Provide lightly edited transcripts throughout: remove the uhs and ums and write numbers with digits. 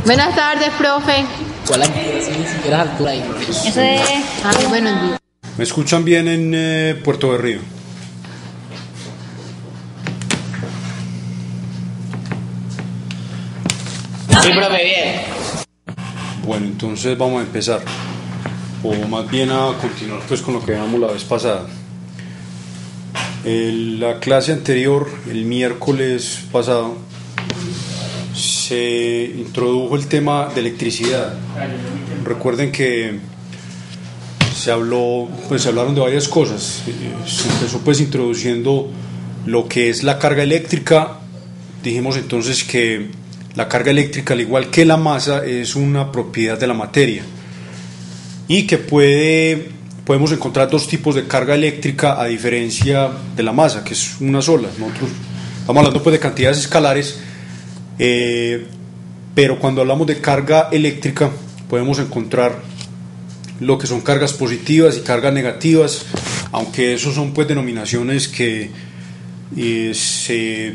Buenas tardes, profe. ¿Cuál altura? Si ni siquiera es altura ahí. Eso es. Buenos días. ¿Me escuchan bien en Puerto Berrío? Sí, profe, bien. Bueno, entonces vamos a empezar, o más bien a continuar pues con lo que dejamos la vez pasada. En la clase anterior, el miércoles pasado, se introdujo el tema de electricidad. Recuerden que se hablaron de varias cosas. Se empezó pues introduciendo lo que es la carga eléctrica. Dijimos entonces que la carga eléctrica, al igual que la masa, es una propiedad de la materia y que podemos encontrar dos tipos de carga eléctrica a diferencia de la masa, que es una sola. Nosotros estamos hablando pues de cantidades escalares, pero cuando hablamos de carga eléctrica podemos encontrar lo que son cargas positivas y cargas negativas, aunque esos son pues denominaciones que se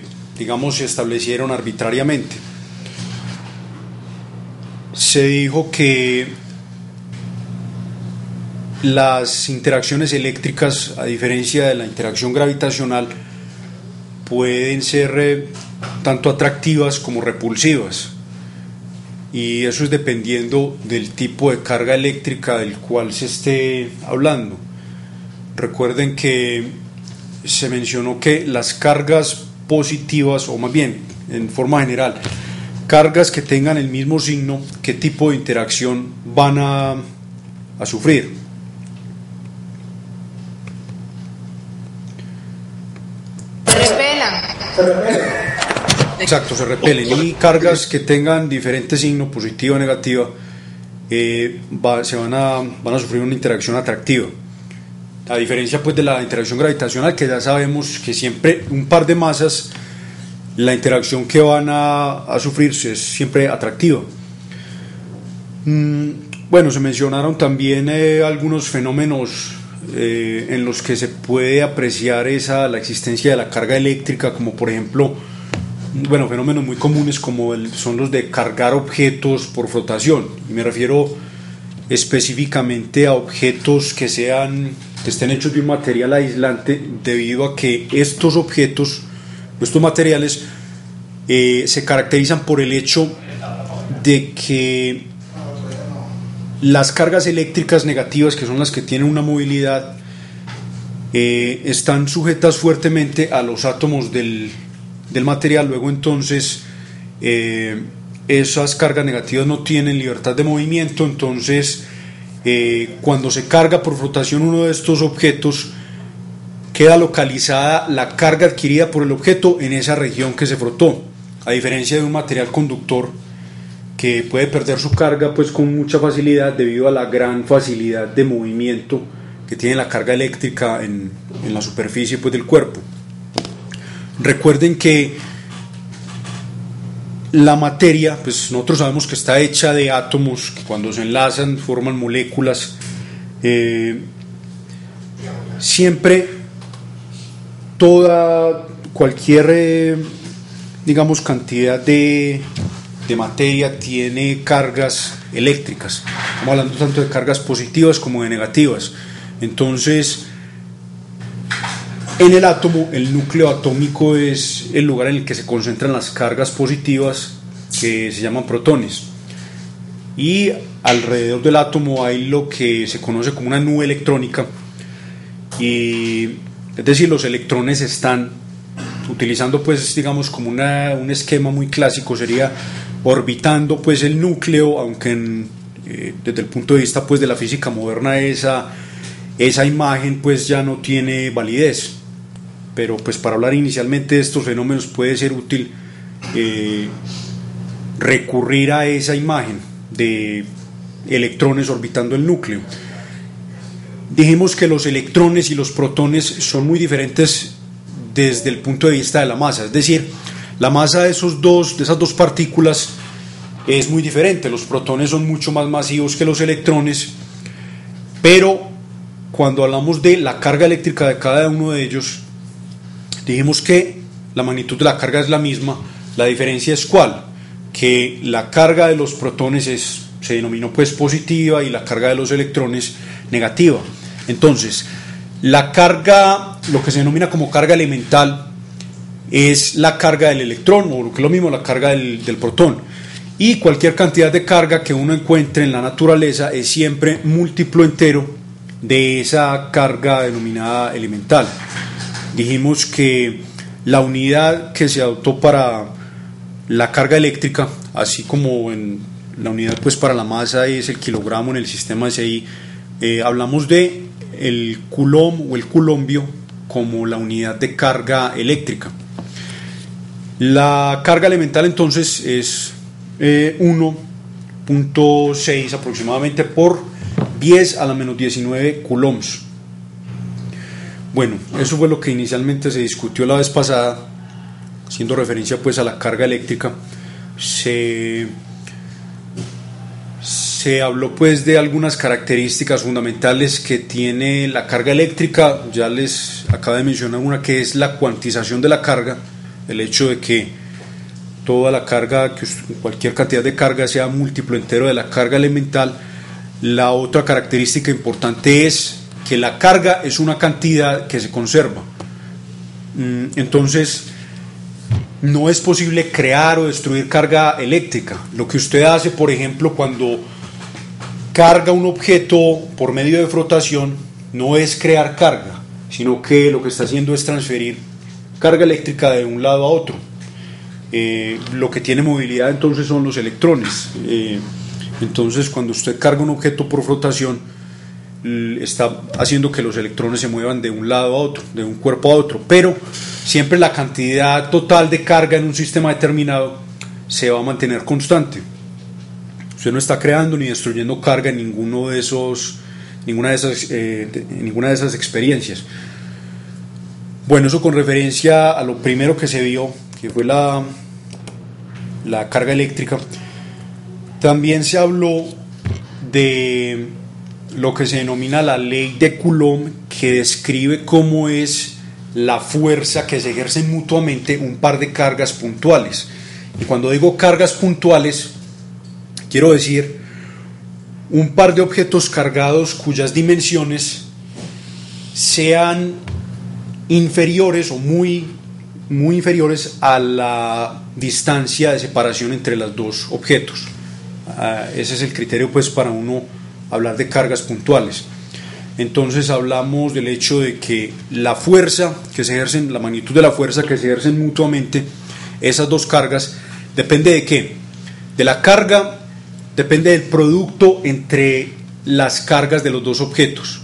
establecieron arbitrariamente. Se dijo que las interacciones eléctricas, a diferencia de la interacción gravitacional, pueden ser tanto atractivas como repulsivas, y eso es dependiendo del tipo de carga eléctrica del cual se esté hablando. Recuerden que se mencionó que las cargas positivas, o más bien en forma general, cargas que tengan el mismo signo, ¿qué tipo de interacción van a sufrir? Se repelan. Exacto, se repelen. Y cargas que tengan diferente signo, positiva o negativa, van a sufrir una interacción atractiva. A diferencia pues de la interacción gravitacional, que ya sabemos que siempre un par de masas, la interacción que van a sufrir es siempre atractiva. Bueno, se mencionaron también algunos fenómenos en los que se puede apreciar la existencia de la carga eléctrica, como por ejemplo, fenómenos muy comunes como son los de cargar objetos por flotación. Y me refiero específicamente a objetos que estén hechos de un material aislante, debido a que estos materiales se caracterizan por el hecho de que las cargas eléctricas negativas, que son las que tienen una movilidad, están sujetas fuertemente a los átomos del material. Luego entonces esas cargas negativas no tienen libertad de movimiento. Entonces cuando se carga por flotación uno de estos objetos, queda localizada la carga adquirida por el objeto en esa región que se frotó, a diferencia de un material conductor que puede perder su carga pues con mucha facilidad, debido a la gran facilidad de movimiento que tiene la carga eléctrica en la superficie pues del cuerpo. Recuerden que la materia, pues nosotros sabemos que está hecha de átomos que cuando se enlazan forman moléculas. Siempre cualquier cantidad de materia tiene cargas eléctricas. Estamos hablando tanto de cargas positivas como de negativas. Entonces, en el átomo, el núcleo atómico es el lugar en el que se concentran las cargas positivas, que se llaman protones, y alrededor del átomo hay lo que se conoce como una nube electrónica, es decir, los electrones están utilizando pues como un esquema muy clásico, sería orbitando pues el núcleo, aunque desde el punto de vista pues de la física moderna esa imagen pues ya no tiene validez. Pero pues para hablar inicialmente de estos fenómenos puede ser útil recurrir a esa imagen de electrones orbitando el núcleo. Dijimos que los electrones y los protones son muy diferentes desde el punto de vista de la masa, es decir, la masa de esas dos partículas es muy diferente. Los protones son mucho más masivos que los electrones, pero cuando hablamos de la carga eléctrica de cada uno de ellos, dijimos que la magnitud de la carga es la misma. La diferencia es ¿cuál? que la carga de los protones se denominó pues positiva y la carga de los electrones negativa. Entonces, la carga, lo que se denomina como carga elemental, es la carga del electrón, o lo que es lo mismo, la carga del protón. Y cualquier cantidad de carga que uno encuentre en la naturaleza es siempre múltiplo entero de esa carga denominada elemental. Dijimos que la unidad que se adoptó para la carga eléctrica, así como en la unidad pues para la masa es el kilogramo en el sistema SI, hablamos de el coulomb o el coulombio como la unidad de carga eléctrica. La carga elemental entonces es 1.6 aproximadamente por 10 a la menos 19 coulombs. Bueno, eso fue lo que inicialmente se discutió la vez pasada, haciendo referencia pues a la carga eléctrica. Se habló pues de algunas características fundamentales que tiene la carga eléctrica. Ya les acabo de mencionar una, que es la cuantización de la carga, el hecho de que toda la carga, que cualquier cantidad de carga sea múltiplo entero de la carga elemental. La otra característica importante es que la carga es una cantidad que se conserva. Entonces, no es posible crear o destruir carga eléctrica. Lo que usted hace, por ejemplo, cuando carga un objeto por medio de frotación, no es crear carga, sino que lo que está haciendo es transferir carga eléctrica de un lado a otro. Lo que tiene movilidad entonces son los electrones. Entonces, cuando usted carga un objeto por flotación, está haciendo que los electrones se muevan de un lado a otro, de un cuerpo a otro, pero siempre la cantidad total de carga en un sistema determinado se va a mantener constante. Usted no está creando ni destruyendo carga en ninguna de esas experiencias. Bueno, eso con referencia a lo primero que se vio, que fue la carga eléctrica. También se habló de lo que se denomina la ley de Coulomb, que describe cómo es la fuerza que se ejercen mutuamente un par de cargas puntuales. Y cuando digo cargas puntuales, quiero decir un par de objetos cargados cuyas dimensiones sean inferiores o muy inferiores a la distancia de separación entre los dos objetos. Ese es el criterio pues para uno hablar de cargas puntuales. Entonces hablamos del hecho de que la fuerza que se ejercen, la magnitud de la fuerza que se ejercen mutuamente esas dos cargas, depende de ¿qué? De la carga, depende del producto entre las cargas de los dos objetos.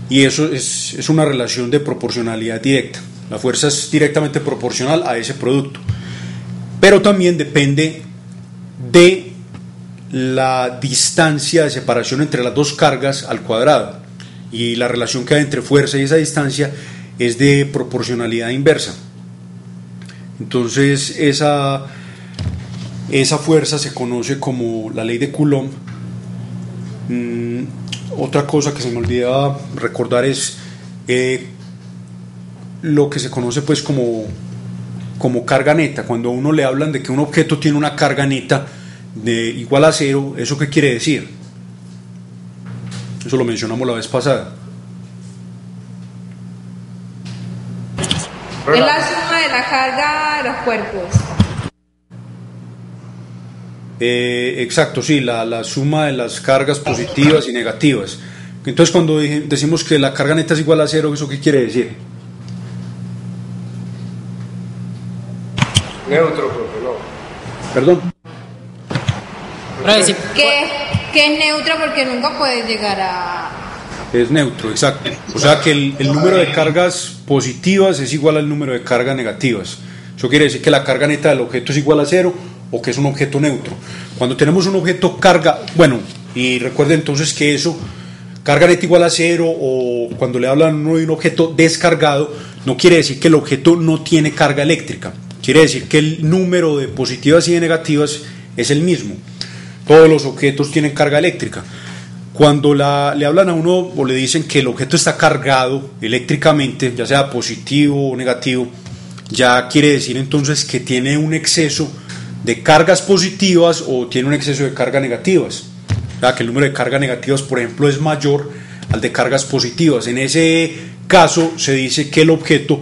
Y eso es una relación de proporcionalidad directa. La fuerza es directamente proporcional a ese producto. Pero también depende de la distancia de separación entre las dos cargas al cuadrado. Y la relación que hay entre fuerza y esa distancia es de proporcionalidad inversa. Entonces esa fuerza se conoce como la ley de Coulomb. Otra cosa que se me olvidaba recordar es lo que se conoce pues como carga neta. Cuando a uno le hablan de que un objeto tiene una carga neta de igual a cero, ¿eso qué quiere decir? Eso lo mencionamos la vez pasada. Es la suma de la carga de los cuerpos. Exacto, sí, la suma de las cargas positivas y negativas. Entonces, cuando decimos que la carga neta es igual a cero, ¿eso qué quiere decir? Neutro, profe, no. Perdón. Que es neutro porque nunca puede llegar a... Es neutro, exacto. O sea que el número de cargas positivas es igual al número de cargas negativas. Eso quiere decir que la carga neta del objeto es igual a cero o que es un objeto neutro. Cuando tenemos un objeto carga, bueno, y recuerden entonces que eso, carga neta igual a cero, o cuando le hablan uno de un objeto descargado, no quiere decir que el objeto no tiene carga eléctrica. Quiere decir que el número de positivas y de negativas es el mismo. Todos los objetos tienen carga eléctrica. Cuando le hablan a uno o le dicen que el objeto está cargado eléctricamente, ya sea positivo o negativo, ya quiere decir entonces que tiene un exceso de cargas positivas o tiene un exceso de cargas negativas. O sea, que el número de cargas negativas, por ejemplo, es mayor al de cargas positivas. En ese caso se dice que el objeto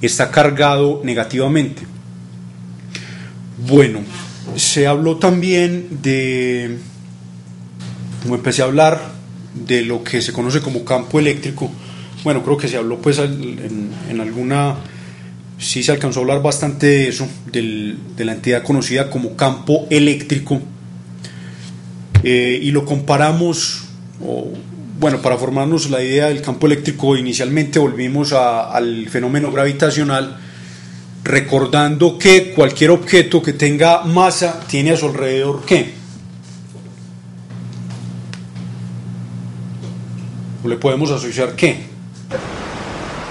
está cargado negativamente. Bueno, se habló también de, como empecé a hablar de lo que se conoce como campo eléctrico. Bueno, creo que se habló pues en alguna, sí se alcanzó a hablar bastante de eso, de la entidad conocida como campo eléctrico, y lo comparamos, bueno, para formarnos la idea del campo eléctrico, inicialmente volvimos al fenómeno gravitacional, recordando que cualquier objeto que tenga masa tiene a su alrededor ¿qué? ¿O le podemos asociar qué?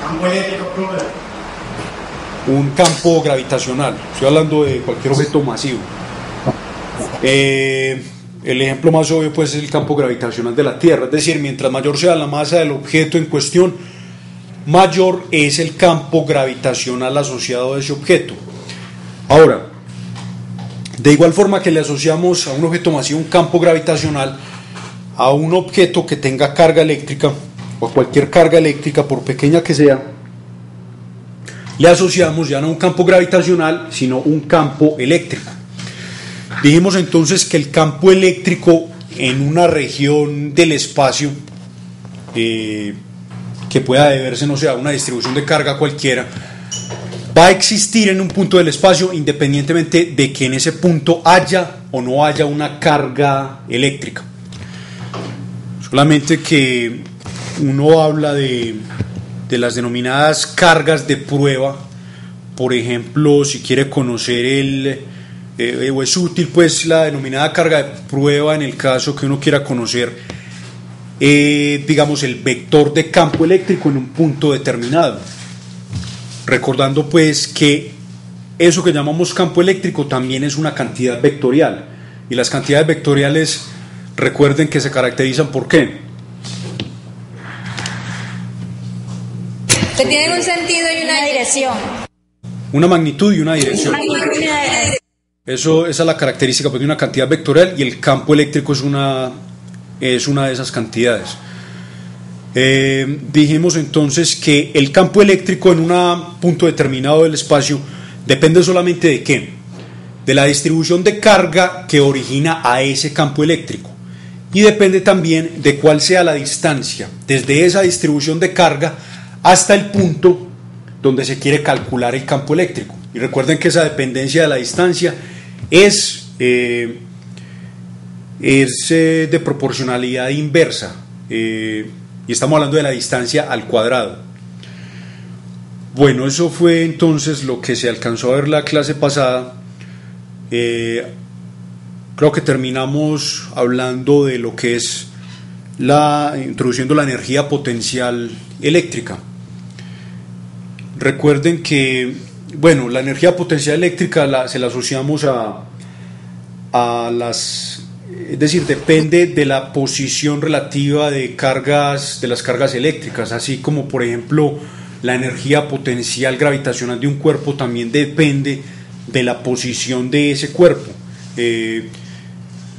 Campo eléctrico, profe. Un campo gravitacional. Estoy hablando de cualquier objeto masivo. El ejemplo más obvio pues es el campo gravitacional de la Tierra, es decir, mientras mayor sea la masa del objeto en cuestión, mayor es el campo gravitacional asociado a ese objeto. Ahora, de igual forma que le asociamos a un objeto masivo un campo gravitacional, a un objeto que tenga carga eléctrica o a cualquier carga eléctrica, por pequeña que sea, le asociamos ya no un campo gravitacional, sino un campo eléctrico. Dijimos entonces que el campo eléctrico en una región del espacio que pueda deberse, no sé, a una distribución de carga cualquiera, va a existir en un punto del espacio independientemente de que en ese punto haya o no haya una carga eléctrica. Solamente que uno habla de las denominadas cargas de prueba. Por ejemplo, si quiere conocer o es útil pues la denominada carga de prueba en el caso que uno quiera conocer digamos el vector de campo eléctrico en un punto determinado, recordando pues que eso que llamamos campo eléctrico también es una cantidad vectorial, y las cantidades vectoriales, recuerden que se caracterizan por ¿qué? Que tienen un sentido y una dirección. Una magnitud y una dirección. Esa es la característica pues, de una cantidad vectorial, y el campo eléctrico es una de esas cantidades. Dijimos entonces que el campo eléctrico en un punto determinado del espacio depende solamente de ¿qué? De la distribución de carga que origina a ese campo eléctrico, y depende también de cuál sea la distancia desde esa distribución de carga hasta el punto donde se quiere calcular el campo eléctrico. Y recuerden que esa dependencia de la distancia es de proporcionalidad inversa, y estamos hablando de la distancia al cuadrado. Bueno, eso fue entonces lo que se alcanzó a ver la clase pasada. Creo que terminamos hablando de lo que es introduciendo la energía potencial eléctrica. Recuerden que, bueno, la energía potencial eléctrica se la asociamos a es decir, depende de la posición relativa de las cargas eléctricas, así como por ejemplo la energía potencial gravitacional de un cuerpo también depende de la posición de ese cuerpo,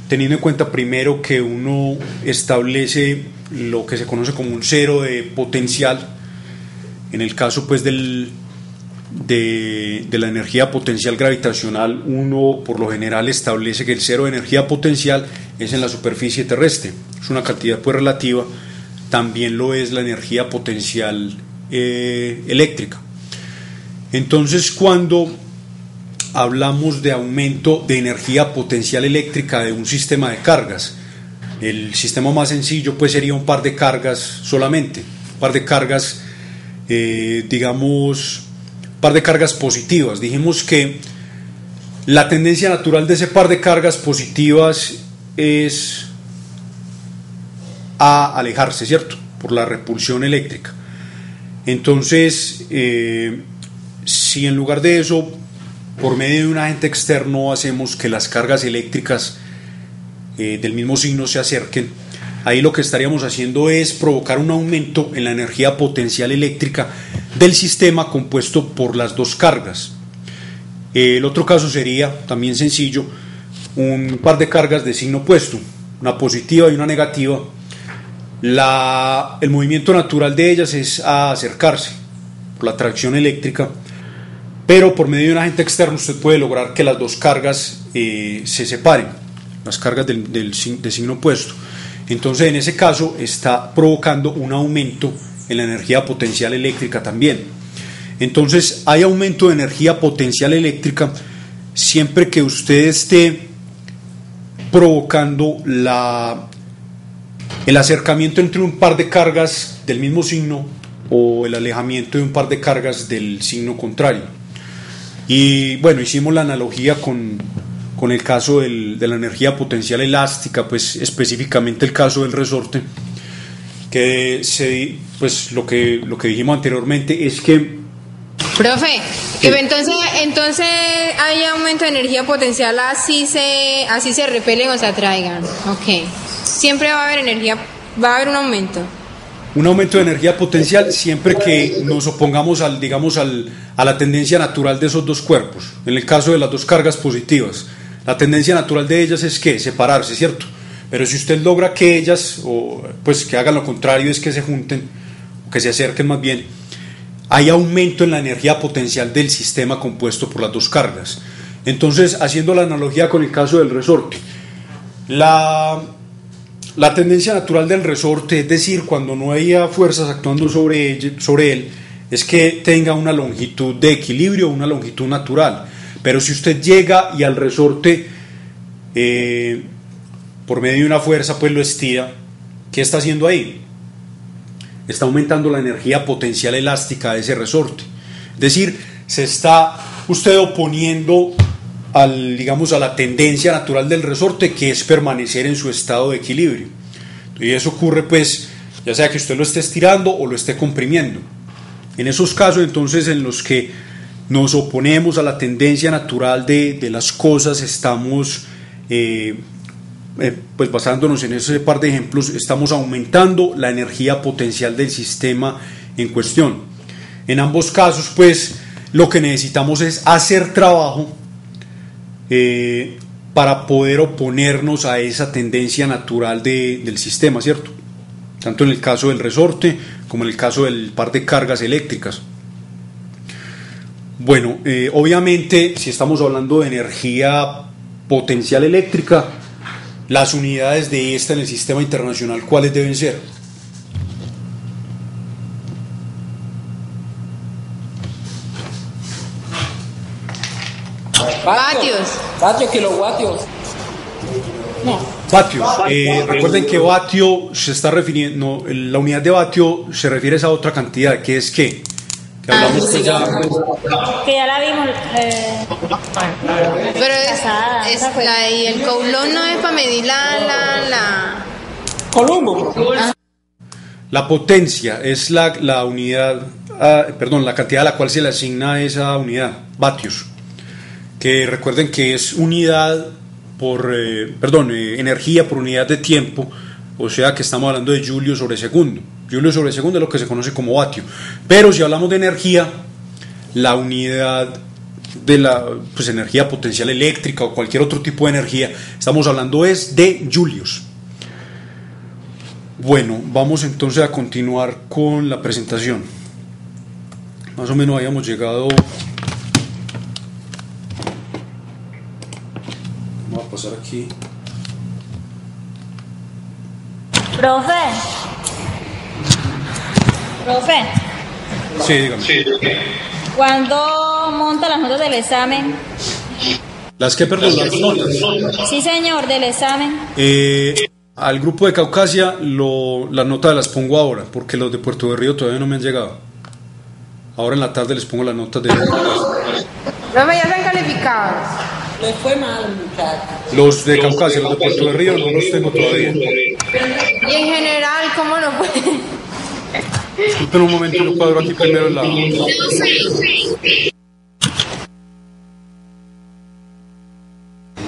teniendo en cuenta primero que uno establece lo que se conoce como un cero de potencial. En el caso pues de la energía potencial gravitacional, uno por lo general establece que el cero de energía potencial es en la superficie terrestre, es una cantidad pues relativa, también lo es la energía potencial eléctrica. Entonces, cuando hablamos de aumento de energía potencial eléctrica de un sistema de cargas, el sistema más sencillo pues sería un par de cargas solamente, un par de cargas par de cargas positivas. Dijimos que la tendencia natural de ese par de cargas positivas es a alejarse, ¿cierto? Por la repulsión eléctrica. Entonces, si en lugar de eso, por medio de un agente externo, hacemos que las cargas eléctricas del mismo signo se acerquen, ahí lo que estaríamos haciendo es provocar un aumento en la energía potencial eléctrica del sistema compuesto por las dos cargas. El otro caso sería, también sencillo, un par de cargas de signo opuesto, una positiva y una negativa. El movimiento natural de ellas es a acercarse por la atracción eléctrica, pero por medio de un agente externo usted puede lograr que las dos cargas se separen, las cargas de signo opuesto. Entonces en ese caso está provocando un aumento en la energía potencial eléctrica también. Entonces hay aumento de energía potencial eléctrica siempre que usted esté provocando el acercamiento entre un par de cargas del mismo signo o el alejamiento de un par de cargas del signo contrario. Y bueno, hicimos la analogía con el caso de la energía potencial elástica, pues específicamente el caso del resorte, que pues lo que dijimos anteriormente es que Profe, que entonces hay aumento de energía potencial, así se repelen o se atraigan. Ok. Siempre va a haber va a haber un aumento. Un aumento de energía potencial siempre que nos opongamos a la tendencia natural de esos dos cuerpos. En el caso de las dos cargas positivas, la tendencia natural de ellas es que separarse, ¿cierto? Pero si usted logra que ellas, o pues que hagan lo contrario, es que se junten, o que se acerquen más bien, hay aumento en la energía potencial del sistema compuesto por las dos cargas. Entonces, haciendo la analogía con el caso del resorte, la tendencia natural del resorte, es decir, cuando no haya fuerzas actuando sobre él, es que tenga una longitud de equilibrio, una longitud natural. Pero si usted llega y al resorte, por medio de una fuerza, pues lo estira, ¿qué está haciendo ahí? Está aumentando la energía potencial elástica de ese resorte. Es decir, se está usted oponiendo a la tendencia natural del resorte, que es permanecer en su estado de equilibrio. Y eso ocurre, pues, ya sea que usted lo esté estirando o lo esté comprimiendo. En esos casos, entonces, en los que nos oponemos a la tendencia natural de las cosas, estamos pues basándonos en ese par de ejemplos, estamos aumentando la energía potencial del sistema en cuestión. En ambos casos, pues, lo que necesitamos es hacer trabajo para poder oponernos a esa tendencia natural del sistema, ¿cierto? Tanto en el caso del resorte como en el caso del par de cargas eléctricas. Bueno, obviamente, si estamos hablando de energía potencial eléctrica, las unidades de esta en el sistema internacional, ¿cuáles deben ser? Vatios, kilovatios. No. Vatios. Recuerden que vatio se está refiriendo, la unidad de vatio se refiere a esa otra cantidad, que es que hablamos sí, que ya la vimos. Pero y el coulomb no es para medir la Columbo. La potencia es la unidad, la cantidad a la cual se le asigna esa unidad, vatios, que recuerden que es unidad energía por unidad de tiempo, o sea que estamos hablando de julio sobre segundo. Julio sobre segundo es lo que se conoce como vatio. Pero si hablamos de energía, la unidad de la energía potencial eléctrica o cualquier otro tipo de energía, estamos hablando es de julios. Bueno, vamos entonces a continuar con la presentación. Más o menos habíamos llegado. Vamos a pasar aquí. Profe. Sí, dígame. ¿Cuándo monta las notas del examen? ¿Las que, perdón? Las notas. Sí, señor, del examen. Al grupo de Caucasia las notas las pongo ahora, porque los de Puerto de Río todavía no me han llegado. Ahora en la tarde les pongo las notas de Profe, ya están calificados. Le fue mal, muchachos. los de Caucasia, los de Puerto de Río no los tengo todavía. Y en general, ¿cómo lo pueden? Disculpen un momento, yo cuadro aquí primero la.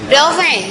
Profe.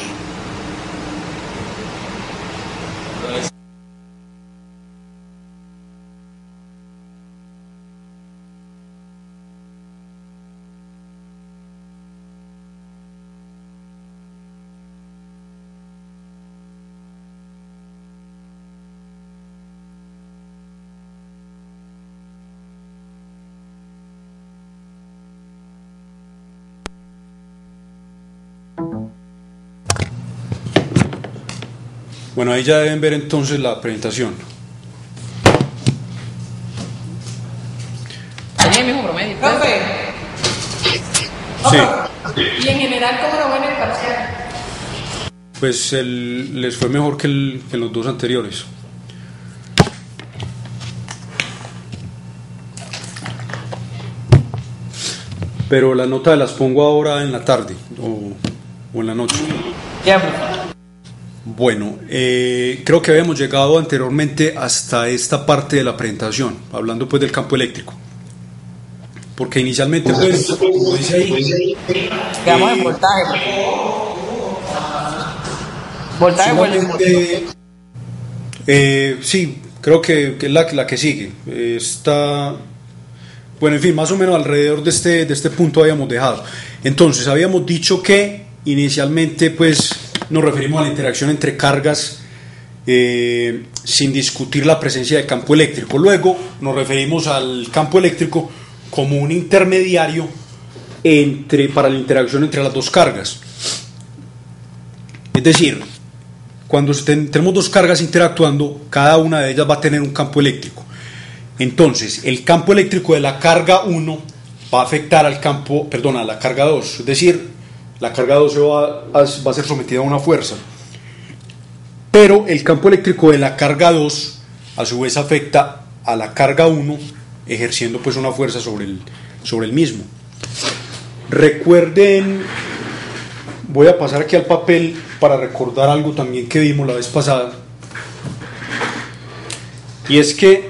Bueno, ahí ya deben ver entonces la presentación. Tenía el mismo promedio. Profe, Sí, y en general, ¿cómo lo ven en el parcial? pues les fue mejor que los dos anteriores. Pero las notas las pongo ahora en la tarde o en la noche. Ya, profe. Bueno, creo que habíamos llegado anteriormente hasta esta parte de la presentación, hablando pues del campo eléctrico. Porque inicialmente, pues, como dice ahí, Quedamos en voltaje, profe. Voltaje o sumamente, sí, creo que es la que sigue. Está, bueno, en fin, más o menos alrededor de este punto habíamos dejado. Entonces, habíamos dicho que inicialmente, pues, nos referimos a la interacción entre cargas sin discutir la presencia de campo eléctrico. Luego nos referimos al campo eléctrico como un intermediario para la interacción entre las dos cargas. Es decir, cuando tenemos dos cargas interactuando, cada una de ellas va a tener un campo eléctrico. Entonces, el campo eléctrico de la carga 1 va a afectar a la carga 2. Es decir, la carga 2 va a ser sometida a una fuerza. Pero el campo eléctrico de la carga 2 a su vez afecta a la carga 1, ejerciendo pues una fuerza sobre el mismo. Recuerden, voy a pasar aquí al papel para recordar algo también que vimos la vez pasada, y es que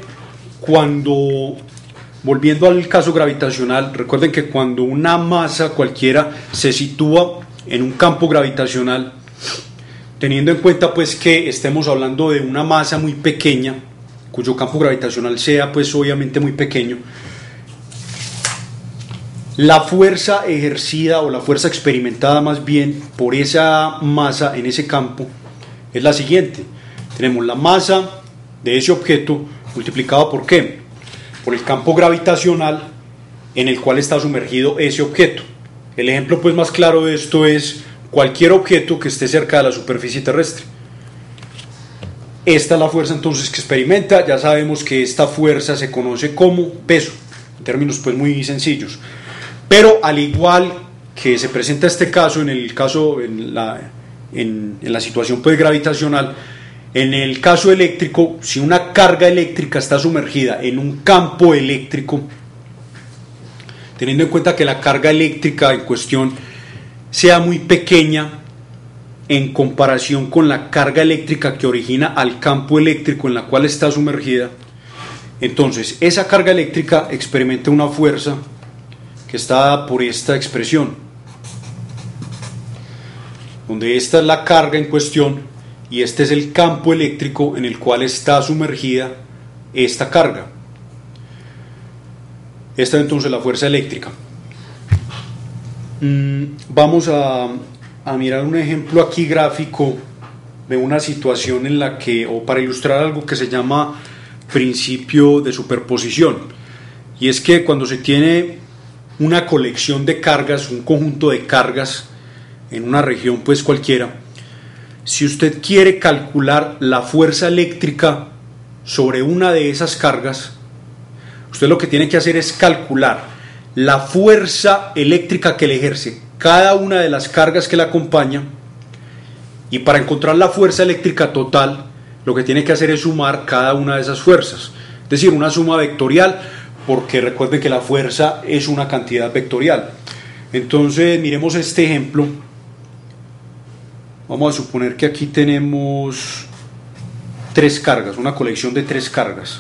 volviendo al caso gravitacional, recuerden que cuando una masa cualquiera se sitúa en un campo gravitacional, teniendo en cuenta pues que estemos hablando de una masa muy pequeña, cuyo campo gravitacional sea pues obviamente muy pequeño, la fuerza ejercida o la fuerza experimentada más bien por esa masa en ese campo es la siguiente. Tenemos la masa de ese objeto multiplicado por ¿qué? Por el campo gravitacional en el cual está sumergido ese objeto. El ejemplo pues más claro de esto es cualquier objeto que esté cerca de la superficie terrestre. Esta es la fuerza entonces que experimenta. Ya sabemos que esta fuerza se conoce como peso, en términos pues muy sencillos. Pero al igual que se presenta este caso en la situación pues gravitacional, en el caso eléctrico, si una carga eléctrica está sumergida en un campo eléctrico, teniendo en cuenta que la carga eléctrica en cuestión sea muy pequeña en comparación con la carga eléctrica que origina al campo eléctrico en la cual está sumergida, entonces esa carga eléctrica experimenta una fuerza que está dada por esta expresión, donde esta es la carga en cuestión y este es el campo eléctrico en el cual está sumergida esta carga. Esta es entonces la fuerza eléctrica. Vamos a mirar un ejemplo aquí gráfico de una situación en la que, o para ilustrar algo que se llama principio de superposición, y es que cuando se tiene una colección de cargas, un conjunto de cargas en una región pues cualquiera, si usted quiere calcular la fuerza eléctrica sobre una de esas cargas, usted lo que tiene que hacer es calcular la fuerza eléctrica que le ejerce cada una de las cargas que la acompaña, y para encontrar la fuerza eléctrica total lo que tiene que hacer es sumar cada una de esas fuerzas, es decir, una suma vectorial, porque recuerden que la fuerza es una cantidad vectorial. Entonces miremos este ejemplo. Vamos a suponer que aquí tenemos tres cargas, una colección de tres cargas.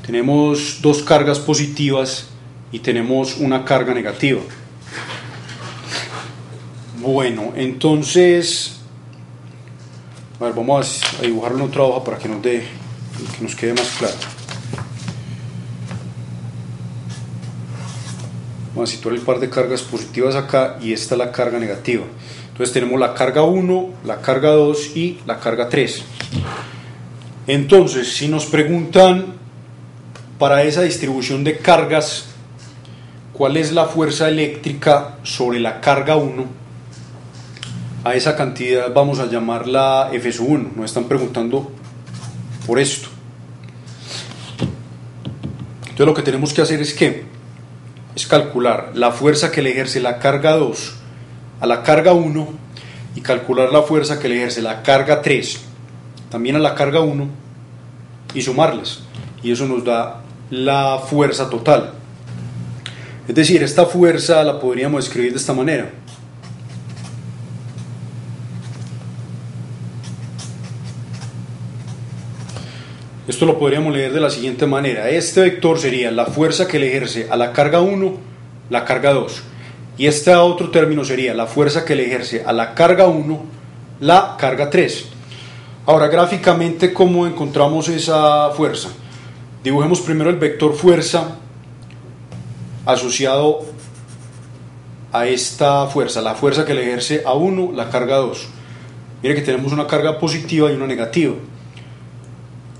Tenemos dos cargas positivas y tenemos una carga negativa. Bueno, entonces, a ver, vamos a dibujarlo en otra hoja para que nos quede más claro. Vamos a situar el par de cargas positivas acá y esta es la carga negativa. Entonces tenemos la carga 1, la carga 2 y la carga 3. Entonces, si nos preguntan para esa distribución de cargas cuál es la fuerza eléctrica sobre la carga 1, a esa cantidad vamos a llamarla F sub 1. Nos están preguntando por esto. Entonces lo que tenemos que hacer es calcular la fuerza que le ejerce la carga 2 a la carga 1 y calcular la fuerza que le ejerce la carga 3 también a la carga 1 y sumarlas, y eso nos da la fuerza total. Es decir, esta fuerza la podríamos escribir de esta manera: esto lo podríamos leer de la siguiente manera. Este vector sería la fuerza que le ejerce a la carga 1 la carga 2, y este otro término sería la fuerza que le ejerce a la carga 1 la carga 3. Ahora, gráficamente, ¿cómo encontramos esa fuerza? Dibujemos primero el vector fuerza asociado a esta fuerza, la fuerza que le ejerce a 1 la carga 2. Mire que tenemos una carga positiva y una negativa.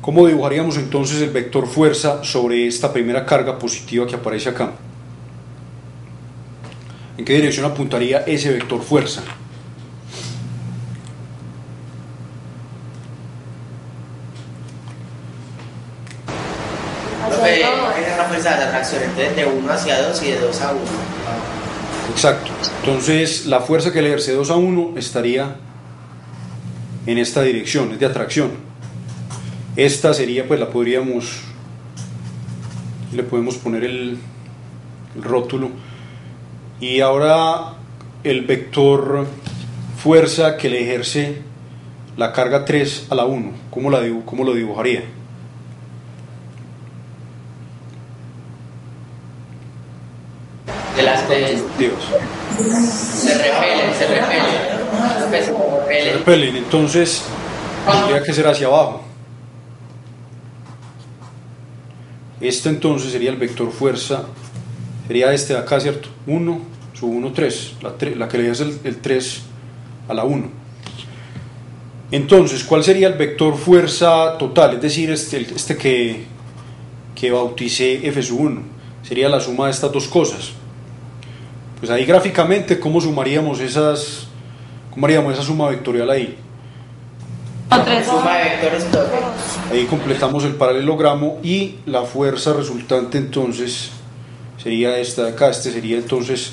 ¿Cómo dibujaríamos entonces el vector fuerza sobre esta primera carga positiva que aparece acá? ¿En qué dirección apuntaría ese vector fuerza? Profe, hay una fuerza de atracción, entonces de 1 hacia 2 y de 2 a 1. Exacto. Entonces la fuerza que le ejerce 2 a 1 estaría en esta dirección, es de atracción. Esta sería, pues la podríamos, le podemos poner el rótulo. Y ahora el vector fuerza que le ejerce la carga 3 a la 1, ¿cómo lo dibujaría? De las tres. Dios. Se repelen. Se repelen, entonces tendría que ser hacia abajo. Este entonces sería el vector fuerza, sería este de acá, ¿cierto? 1, sub 1, 3, la que le ejerce el 3 a la 1. Entonces, ¿cuál sería el vector fuerza total? Es decir, este que bauticé F sub 1, sería la suma de estas dos cosas. Pues ahí gráficamente, ¿cómo haríamos esa suma vectorial ahí? Suma de vectores total. Ahí completamos el paralelogramo y la fuerza resultante entonces sería esta de acá. Este sería entonces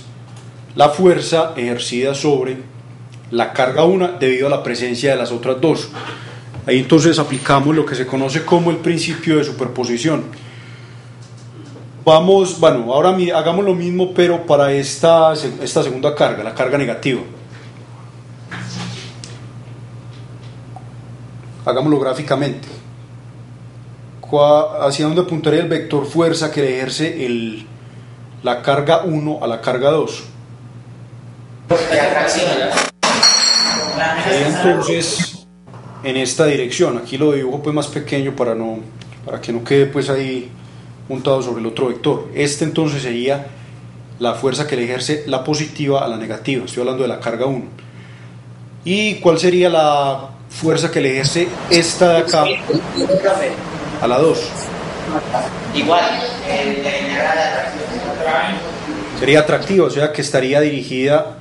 la fuerza ejercida sobre la carga 1 debido a la presencia de las otras dos. Ahí entonces aplicamos lo que se conoce como el principio de superposición. Ahora hagamos lo mismo, pero para esta segunda carga, la carga negativa. Hagámoslo gráficamente. ¿Hacia dónde apuntaría el vector fuerza que le ejerce la carga 1 a la carga 2? Entonces, en esta dirección. Aquí lo dibujo pues más pequeño para que no quede pues ahí montado sobre el otro vector. Este entonces sería la fuerza que le ejerce la positiva a la negativa. Estoy hablando de la carga 1. ¿Y cuál sería la fuerza que le ejerce esta de acá a la 2? Igual, sería atractiva, o sea que estaría dirigida,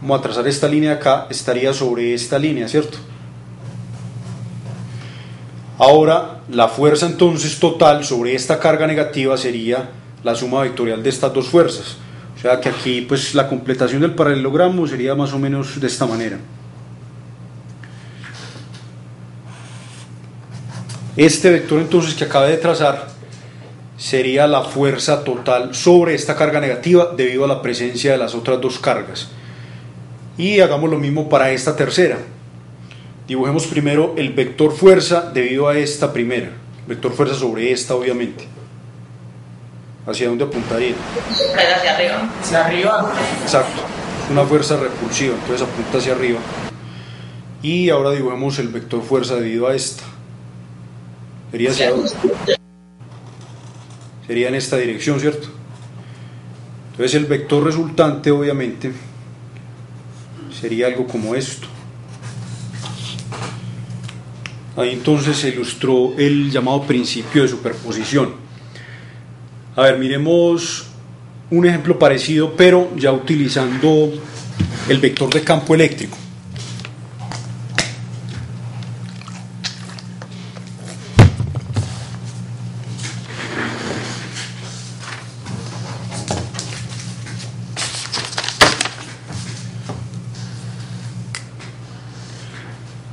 vamos a trazar esta línea de acá, estaría sobre esta línea, ¿cierto? Ahora, la fuerza entonces total sobre esta carga negativa sería la suma vectorial de estas dos fuerzas. O sea que aquí pues la completación del paralelogramo sería más o menos de esta manera. Este vector entonces que acabé de trazar sería la fuerza total sobre esta carga negativa debido a la presencia de las otras dos cargas. Y hagamos lo mismo para esta tercera. Dibujemos primero el vector fuerza debido a esta primera. Vector fuerza sobre esta, obviamente. ¿Hacia dónde apuntaría? hacia arriba. Hacia arriba. Exacto. Es una fuerza repulsiva, entonces apunta hacia arriba. Y ahora dibujemos el vector fuerza debido a esta. Sería hacia dónde. Sería en esta dirección, ¿cierto? Entonces el vector resultante, obviamente, sería algo como esto. Ahí entonces se ilustró el llamado principio de superposición. A ver, miremos un ejemplo parecido, pero ya utilizando el vector de campo eléctrico.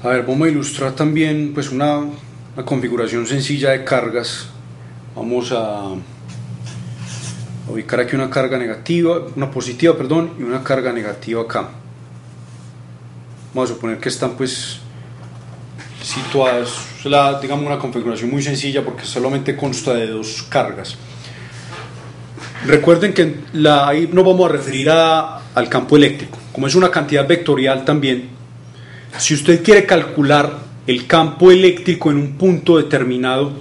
A ver, vamos a ilustrar también pues una configuración sencilla de cargas. Vamos a ubicar aquí una carga negativa, una positiva, perdón, y una carga negativa acá. Vamos a suponer que están pues situadas, digamos una configuración muy sencilla porque solamente consta de dos cargas. Recuerden que ahí nos vamos a referir al campo eléctrico. Como es una cantidad vectorial también, si usted quiere calcular el campo eléctrico en un punto determinado,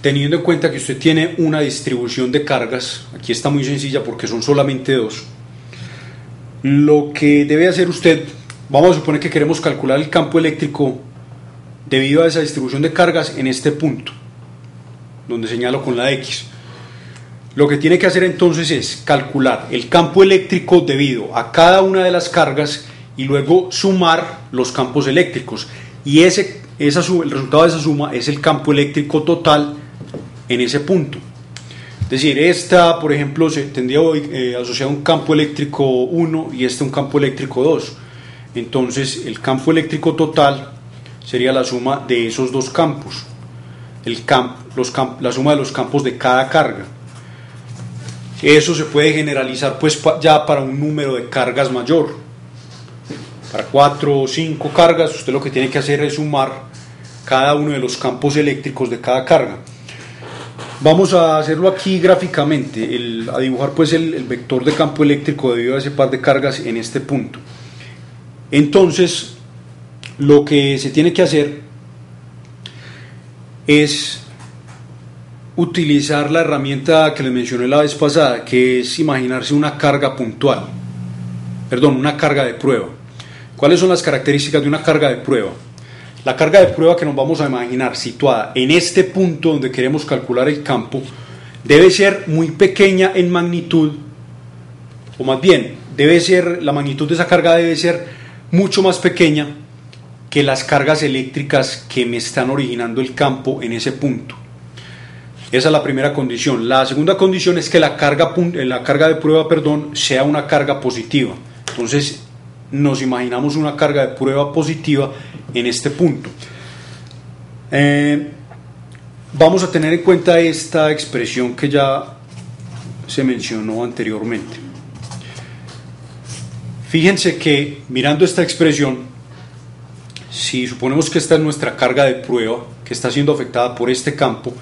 teniendo en cuenta que usted tiene una distribución de cargas, aquí está muy sencilla porque son solamente dos, lo que debe hacer usted, vamos a suponer que queremos calcular el campo eléctrico debido a esa distribución de cargas en este punto, donde señalo con la X. Lo que tiene que hacer entonces es calcular el campo eléctrico debido a cada una de las cargas y luego sumar los campos eléctricos, y el resultado de esa suma es el campo eléctrico total en ese punto. Es decir, esta por ejemplo se tendría asociado un campo eléctrico 1 y un campo eléctrico 2. Entonces el campo eléctrico total sería la suma de esos dos campos, la suma de los campos de cada carga. Eso se puede generalizar pues ya para un número de cargas mayor. Para 4 o 5 cargas, usted lo que tiene que hacer es sumar cada uno de los campos eléctricos de cada carga. Vamos a hacerlo aquí gráficamente, a dibujar pues el vector de campo eléctrico debido a ese par de cargas en este punto. Entonces, lo que se tiene que hacer es utilizar la herramienta que les mencioné la vez pasada, que es imaginarse una carga puntual, una carga de prueba. ¿Cuáles son las características de una carga de prueba? La carga de prueba que nos vamos a imaginar situada en este punto donde queremos calcular el campo debe ser muy pequeña en magnitud, o más bien, la magnitud de esa carga debe ser mucho más pequeña que las cargas eléctricas que me están originando el campo en ese punto. Esa es la primera condición. La segunda condición es que la carga de prueba, sea una carga positiva. Entonces, nos imaginamos una carga de prueba positiva en este punto. Vamos a tener en cuenta esta expresión que ya se mencionó anteriormente. Fíjense que mirando esta expresión, si suponemos que esta es nuestra carga de prueba que está siendo afectada por este campo,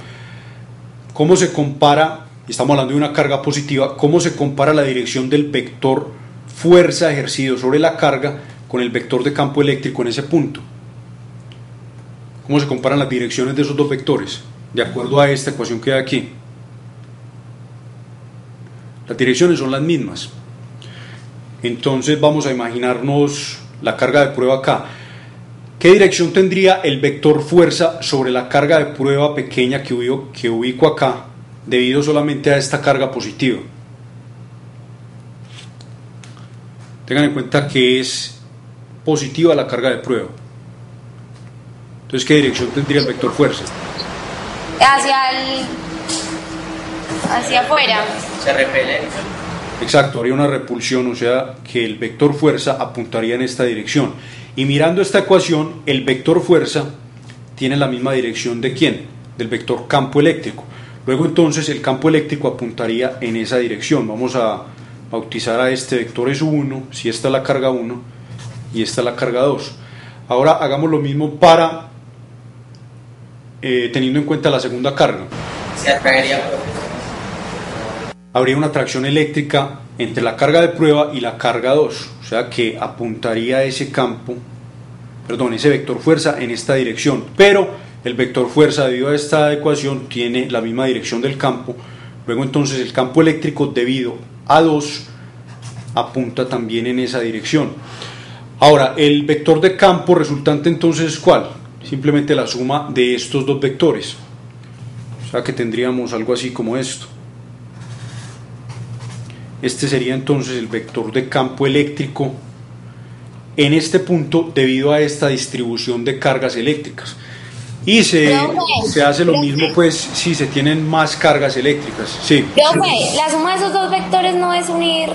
¿cómo se compara? Estamos hablando de una carga positiva. ¿Cómo se compara la dirección del vector fuerza ejercido sobre la carga con el vector de campo eléctrico en ese punto? ¿Cómo se comparan las direcciones de esos dos vectores? De acuerdo a esta ecuación que hay aquí. Las direcciones son las mismas. Entonces vamos a imaginarnos la carga de prueba acá. ¿Qué dirección tendría el vector fuerza sobre la carga de prueba pequeña que ubico acá, debido solamente a esta carga positiva? Tengan en cuenta que es positiva la carga de prueba. Entonces, ¿qué dirección tendría el vector fuerza? Hacia afuera. Se repele. Exacto, haría una repulsión, o sea que el vector fuerza apuntaría en esta dirección. Y mirando esta ecuación, el vector fuerza tiene la misma dirección de ¿quién? Del vector campo eléctrico. Luego entonces el campo eléctrico apuntaría en esa dirección. Vamos a bautizar a este vector S1, si esta es la carga 1 y esta es la carga 2. Ahora hagamos lo mismo para teniendo en cuenta la segunda carga. Se atraería. Habría una atracción eléctrica entre la carga de prueba y la carga 2, o sea que apuntaría ese vector fuerza en esta dirección, pero el vector fuerza debido a esta ecuación tiene la misma dirección del campo. Luego entonces el campo eléctrico debido a 2 apunta también en esa dirección. Ahora, el vector de campo resultante entonces ¿cuál? Simplemente la suma de estos dos vectores, o sea que tendríamos algo así como esto. Este sería entonces el vector de campo eléctrico en este punto debido a esta distribución de cargas eléctricas. Y se hace lo mismo pues si se tienen más cargas eléctricas. Sí. Profe, la suma de esos dos vectores no es unir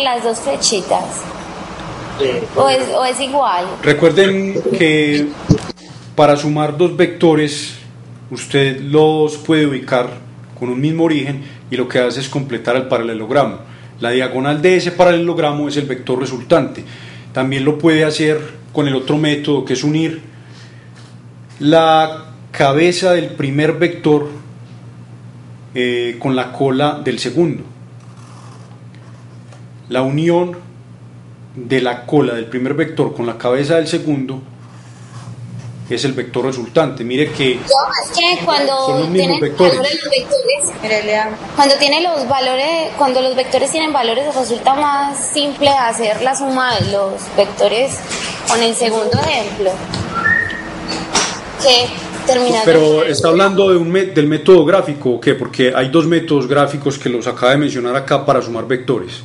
las dos flechitas. ¿O es igual? Recuerden que para sumar dos vectores usted los puede ubicar con un mismo origen y lo que hace es completar el paralelogramo. La diagonal de ese paralelogramo es el vector resultante. También lo puede hacer con el otro método, que es unir la cabeza del primer vector con la cola del segundo. La unión de la cola del primer vector con la cabeza del segundo es el vector resultante. Mire que No, es que cuando son los mismos tienen vectores. valores los vectores, cuando los vectores tienen valores, resulta más simple hacer la suma de los vectores con el segundo ejemplo que terminar. Pero está hablando de del método gráfico, ¿o qué? Porque hay dos métodos gráficos que los acaba de mencionar acá para sumar vectores.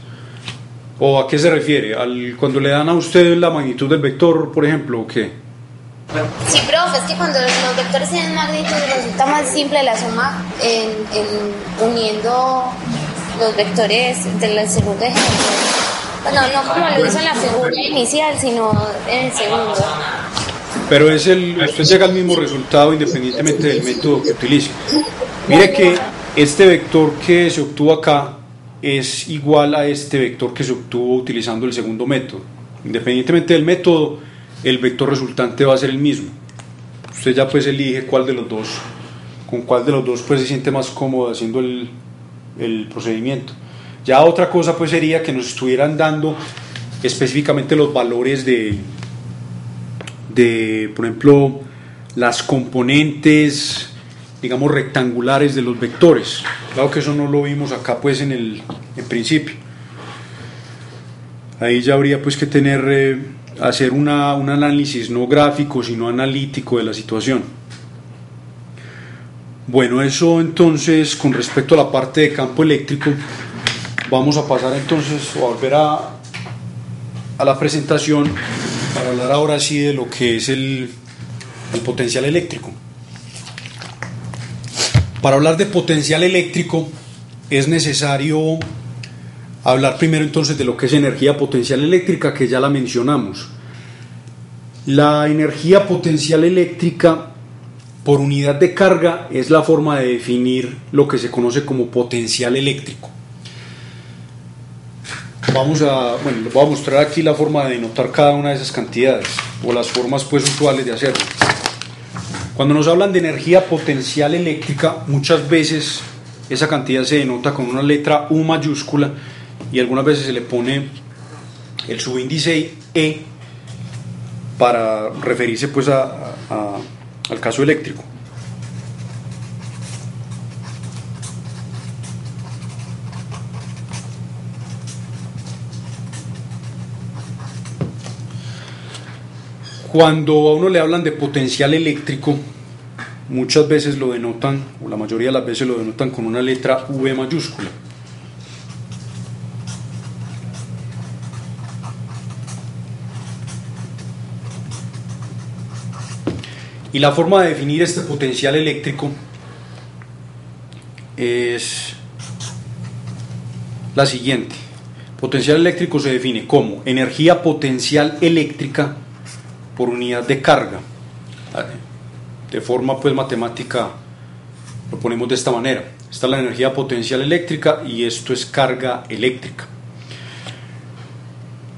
¿O a qué se refiere? ¿Cuando le dan a usted la magnitud del vector, por ejemplo, o qué? Sí, profe, es que cuando los vectores tienen magnitud resulta más simple la suma en uniendo los vectores del segundo ejemplo. Bueno, no como lo hizo en la figura inicial, sino en el segundo. Pero usted llega al mismo resultado independientemente del método que utilice. Mire que este vector que se obtuvo acá es igual a este vector que se obtuvo utilizando el segundo método. Independientemente del método, el vector resultante va a ser el mismo. Usted ya pues elige cuál de los dos, con cuál de los dos pues se siente más cómodo haciendo el procedimiento. Ya otra cosa pues sería que nos estuvieran dando específicamente los valores de por ejemplo, las componentes, digamos, rectangulares de los vectores. Claro que eso no lo vimos acá pues en principio. Ahí ya habría pues que hacer un análisis no gráfico sino analítico de la situación. Bueno, eso entonces con respecto a la parte de campo eléctrico. Vamos a pasar entonces o a volver a la presentación para hablar ahora sí de lo que es el potencial eléctrico. Para hablar de potencial eléctrico es necesario hablar primero entonces de lo que es energía potencial eléctrica, que ya la mencionamos. La energía potencial eléctrica por unidad de carga es la forma de definir lo que se conoce como potencial eléctrico. Les voy a mostrar aquí la forma de denotar cada una de esas cantidades o las formas pues usuales de hacerlo. Cuando nos hablan de energía potencial eléctrica, muchas veces esa cantidad se denota con una letra U mayúscula y algunas veces se le pone el subíndice E para referirse pues al caso eléctrico. Cuando a uno le hablan de potencial eléctrico, muchas veces lo denotan, o la mayoría de las veces lo denotan con una letra V mayúscula. Y la forma de definir este potencial eléctrico es la siguiente. Potencial eléctrico se define como energía potencial eléctrica por unidad de carga. De forma pues matemática lo ponemos de esta manera. Esta es la energía potencial eléctrica y esto es carga eléctrica.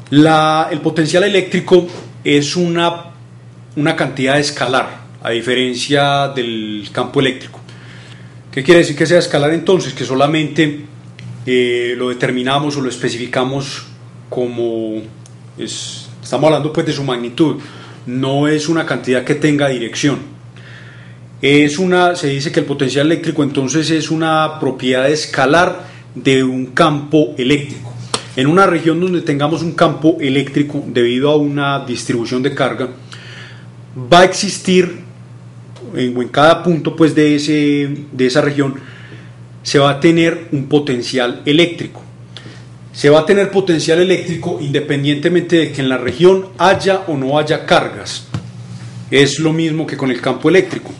El potencial eléctrico es una cantidad escalar, a diferencia del campo eléctrico. ¿Qué quiere decir que sea escalar entonces? Que solamente lo determinamos o lo especificamos como estamos hablando pues de su magnitud. No es una cantidad que tenga dirección. Se dice que el potencial eléctrico entonces es una propiedad escalar de un campo eléctrico. En una región donde tengamos un campo eléctrico debido a una distribución de carga, va a existir en cada punto pues de esa región se va a tener un potencial eléctrico. se va a tener potencial eléctrico independientemente de que en la región haya o no haya cargas. Es lo mismo que con el campo eléctrico.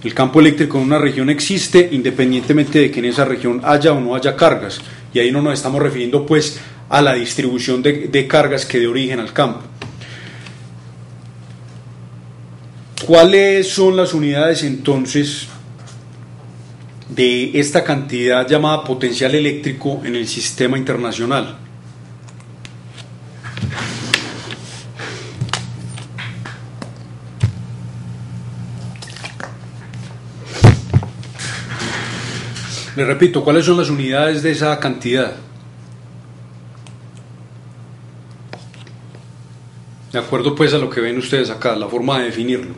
El campo eléctrico en una región existe independientemente de que en esa región haya o no haya cargas. Y ahí no nos estamos refiriendo pues a la distribución de cargas que dé origen al campo. ¿Cuáles son las unidades entonces de esta cantidad llamada potencial eléctrico en el sistema internacional? Les repito, ¿cuáles son las unidades de esa cantidad? De acuerdo pues a lo que ven ustedes acá, la forma de definirlo.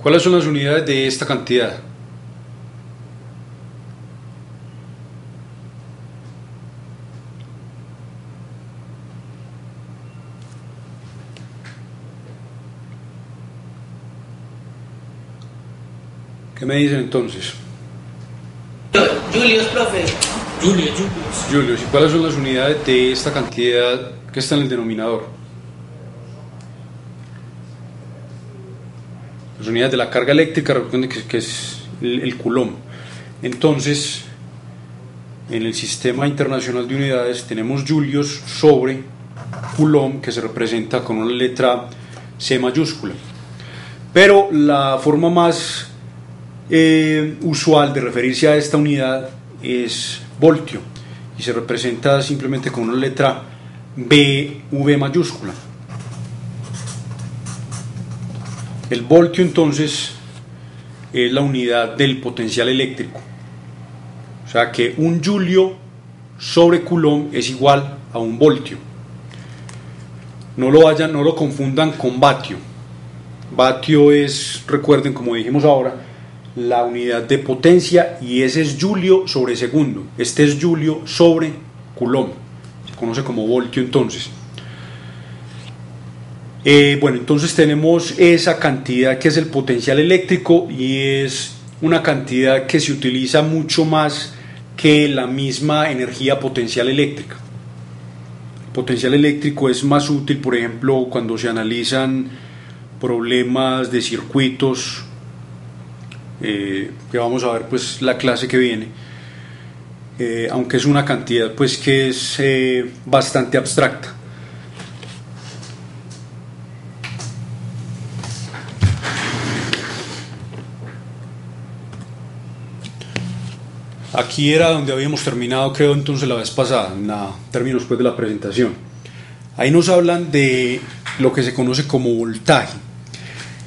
¿Cuáles son las unidades de esta cantidad? ¿Qué me dicen entonces? Julius, profe. Julius, ¿y cuáles son las unidades de esta cantidad que está en el denominador? Las unidades de la carga eléctrica, recuerden que es el coulomb. Entonces, en el sistema internacional de unidades tenemos julios sobre coulomb, que se representa con una letra C mayúscula. Pero la forma más usual de referirse a esta unidad es voltio, y se representa simplemente con una letra V mayúscula. El voltio entonces es la unidad del potencial eléctrico, o sea que un julio sobre coulomb es igual a un voltio. No lo confundan con vatio. Vatio es, recuerden, como dijimos ahora, la unidad de potencia, y ese es julio sobre segundo. Este es julio sobre coulomb, se conoce como voltio entonces. Bueno, entonces tenemos esa cantidad que es el potencial eléctrico, y es una cantidad que se utiliza mucho más que la misma energía potencial eléctrica. El potencial eléctrico es más útil, por ejemplo, cuando se analizan problemas de circuitos, que vamos a ver pues la clase que viene, aunque es una cantidad pues que es bastante abstracta. Aquí era donde habíamos terminado, creo, entonces la vez pasada, en términos pues de la presentación. Ahí nos hablan de lo que se conoce como voltaje.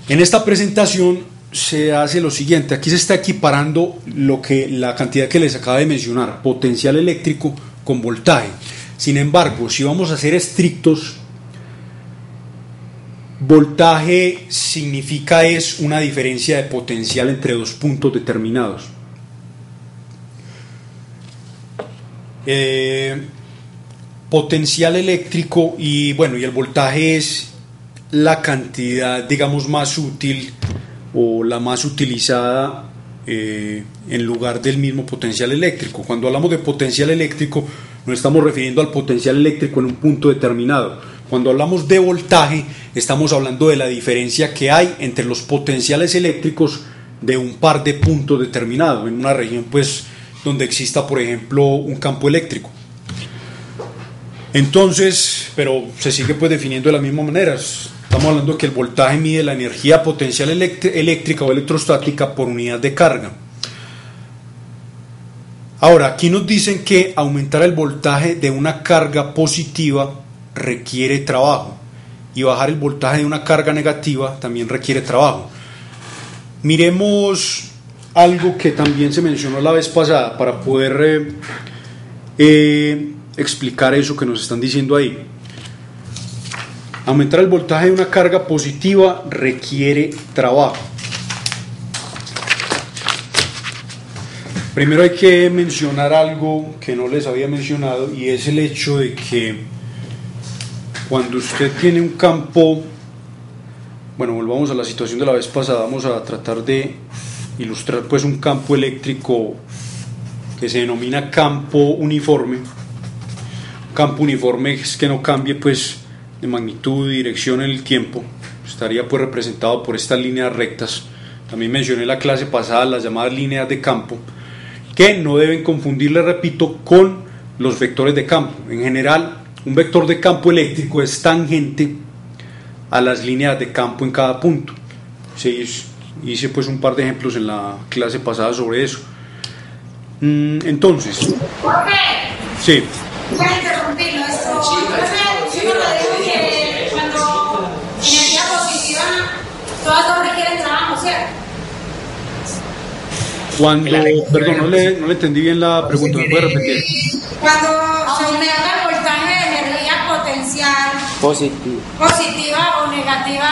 En esta presentación se hace lo siguiente: aquí se está equiparando la cantidad que les acabo de mencionar, potencial eléctrico, con voltaje. Sin embargo, si vamos a ser estrictos, voltaje significa es una diferencia de potencial entre dos puntos determinados. Potencial eléctrico y el voltaje es la cantidad, digamos, más útil o la más utilizada en lugar del mismo potencial eléctrico. Cuando hablamos de potencial eléctrico nos estamos refiriendo al potencial eléctrico en un punto determinado. Cuando hablamos de voltaje estamos hablando de la diferencia que hay entre los potenciales eléctricos de un par de puntos determinados en una región pues donde exista, por ejemplo, un campo eléctrico. Entonces, pero se sigue pues definiendo de la misma manera. Estamos hablando de que el voltaje mide la energía potencial eléctrica o electrostática por unidad de carga. Ahora, aquí nos dicen que aumentar el voltaje de una carga positiva requiere trabajo, y bajar el voltaje de una carga negativa también requiere trabajo. Miremos algo que también se mencionó la vez pasada para poder explicar eso que nos están diciendo ahí. Aumentar el voltaje de una carga positiva requiere trabajo. Primero hay que mencionar algo que no les había mencionado, y es el hecho de que cuando usted tiene un campo Bueno, volvamos a la situación de la vez pasada. Vamos a tratar de ilustrar pues un campo eléctrico que se denomina campo uniforme. Un campo uniforme es que no cambie pues de magnitud y dirección en el tiempo. Estaría pues representado por estas líneas rectas. También mencioné en la clase pasada las llamadas líneas de campo, que no deben confundirle, repito, con los vectores de campo. En general, un vector de campo eléctrico es tangente a las líneas de campo en cada punto. Sí, hice pues un par de ejemplos en la clase pasada sobre eso. Entonces, sí. Voy a interrumpirlo. Esto, sí, me lo dijo que cuando energía positiva, todas dos requieren trabajo, ¿cierto? Cuando, perdón, no le entendí bien la pregunta, ¿me puede repetir? Cuando se aumenta el voltaje de energía potencial positiva o negativa,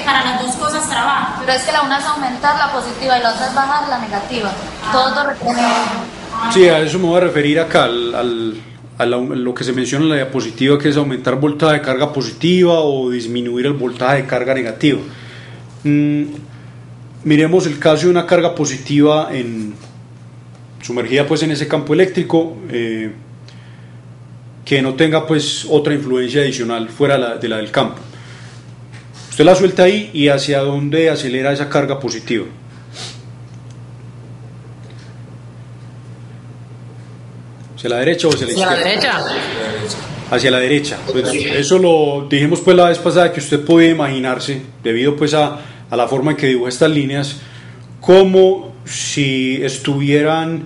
para las dos cosas trabaja. Pero es que la una es aumentar la positiva y la otra es bajar la negativa. Todo requiere. Sí, a eso me voy a referir acá, a lo que se menciona en la diapositiva, que es aumentar voltaje de carga positiva o disminuir el voltaje de carga negativa. Miremos el caso de una carga positiva sumergida pues en ese campo eléctrico, que no tenga pues otra influencia adicional fuera de la del campo. Usted la suelta ahí, y hacia dónde acelera esa carga positiva. ¿Hacia la derecha o hacia la izquierda? Hacia la derecha. Hacia la derecha. Pues eso lo dijimos pues la vez pasada, que usted podía imaginarse, debido pues a la forma en que dibuja estas líneas, como si estuvieran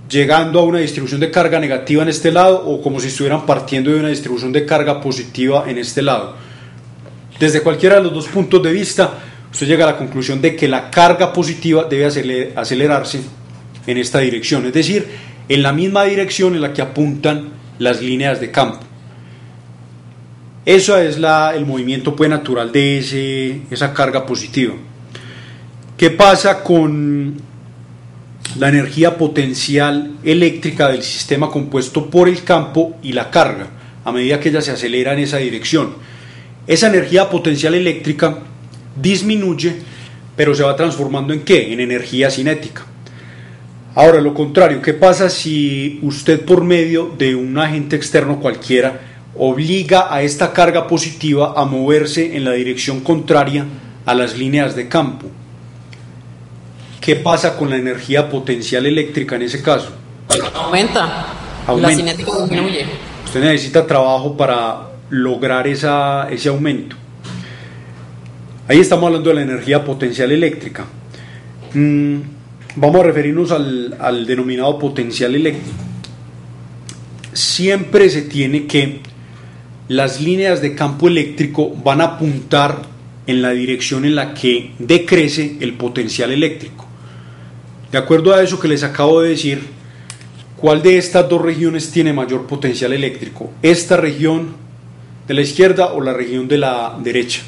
llegando a una distribución de carga negativa en este lado, o como si estuvieran partiendo de una distribución de carga positiva en este lado. Desde cualquiera de los dos puntos de vista, usted llega a la conclusión de que la carga positiva debe acelerarse en esta dirección, es decir, en la misma dirección en la que apuntan las líneas de campo. Eso es el movimiento pues natural de esa carga positiva. ¿Qué pasa con la energía potencial eléctrica del sistema compuesto por el campo y la carga, a medida que ella se acelera en esa dirección? Esa energía potencial eléctrica disminuye, pero se va transformando ¿en qué? En energía cinética. Ahora, lo contrario, ¿qué pasa si usted, por medio de un agente externo cualquiera, obliga a esta carga positiva a moverse en la dirección contraria a las líneas de campo? ¿Qué pasa con la energía potencial eléctrica en ese caso? Aumenta. La cinética disminuye. Usted necesita trabajo para lograr ese aumento. Ahí estamos hablando de la energía potencial eléctrica. Vamos a referirnos al denominado potencial eléctrico. Siempre se tiene que las líneas de campo eléctrico van a apuntar en la dirección en la que decrece el potencial eléctrico. De acuerdo a eso que les acabo de decir, ¿cuál de estas dos regiones tiene mayor potencial eléctrico? ¿Esta región de la izquierda o la región de la derecha?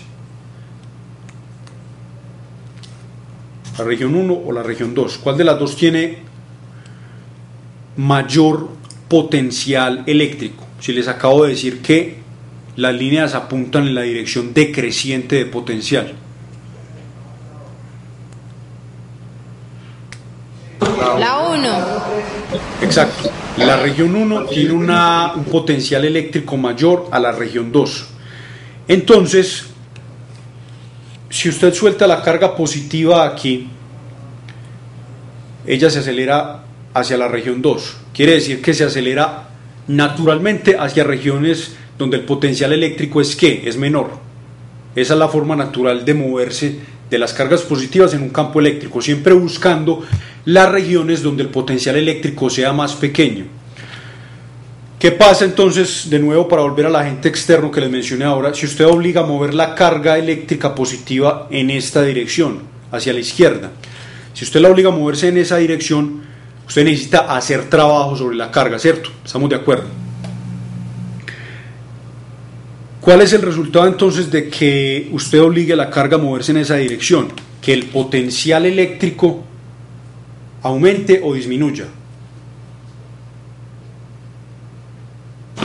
¿La región 1 o la región 2? ¿Cuál de las dos tiene mayor potencial eléctrico? Si les acabo de decir que las líneas apuntan en la dirección decreciente de potencial. La 1. Exacto. La región 1 tiene un potencial eléctrico mayor a la región 2. Entonces, si usted suelta la carga positiva aquí, ella se acelera hacia la región 2. Quiere decir que se acelera naturalmente hacia regiones donde el potencial eléctrico es menor. Esa es la forma natural de moverse de las cargas positivas en un campo eléctrico, siempre buscando las regiones donde el potencial eléctrico sea más pequeño. ¿Qué pasa entonces, de nuevo, para volver al agente externo que les mencioné ahora? Si usted obliga a mover la carga eléctrica positiva en esta dirección, hacia la izquierda, si usted la obliga a moverse en esa dirección, usted necesita hacer trabajo sobre la carga, ¿cierto? ¿Estamos de acuerdo? ¿Cuál es el resultado entonces de que usted obligue a la carga a moverse en esa dirección? Que el potencial eléctrico aumente o disminuya.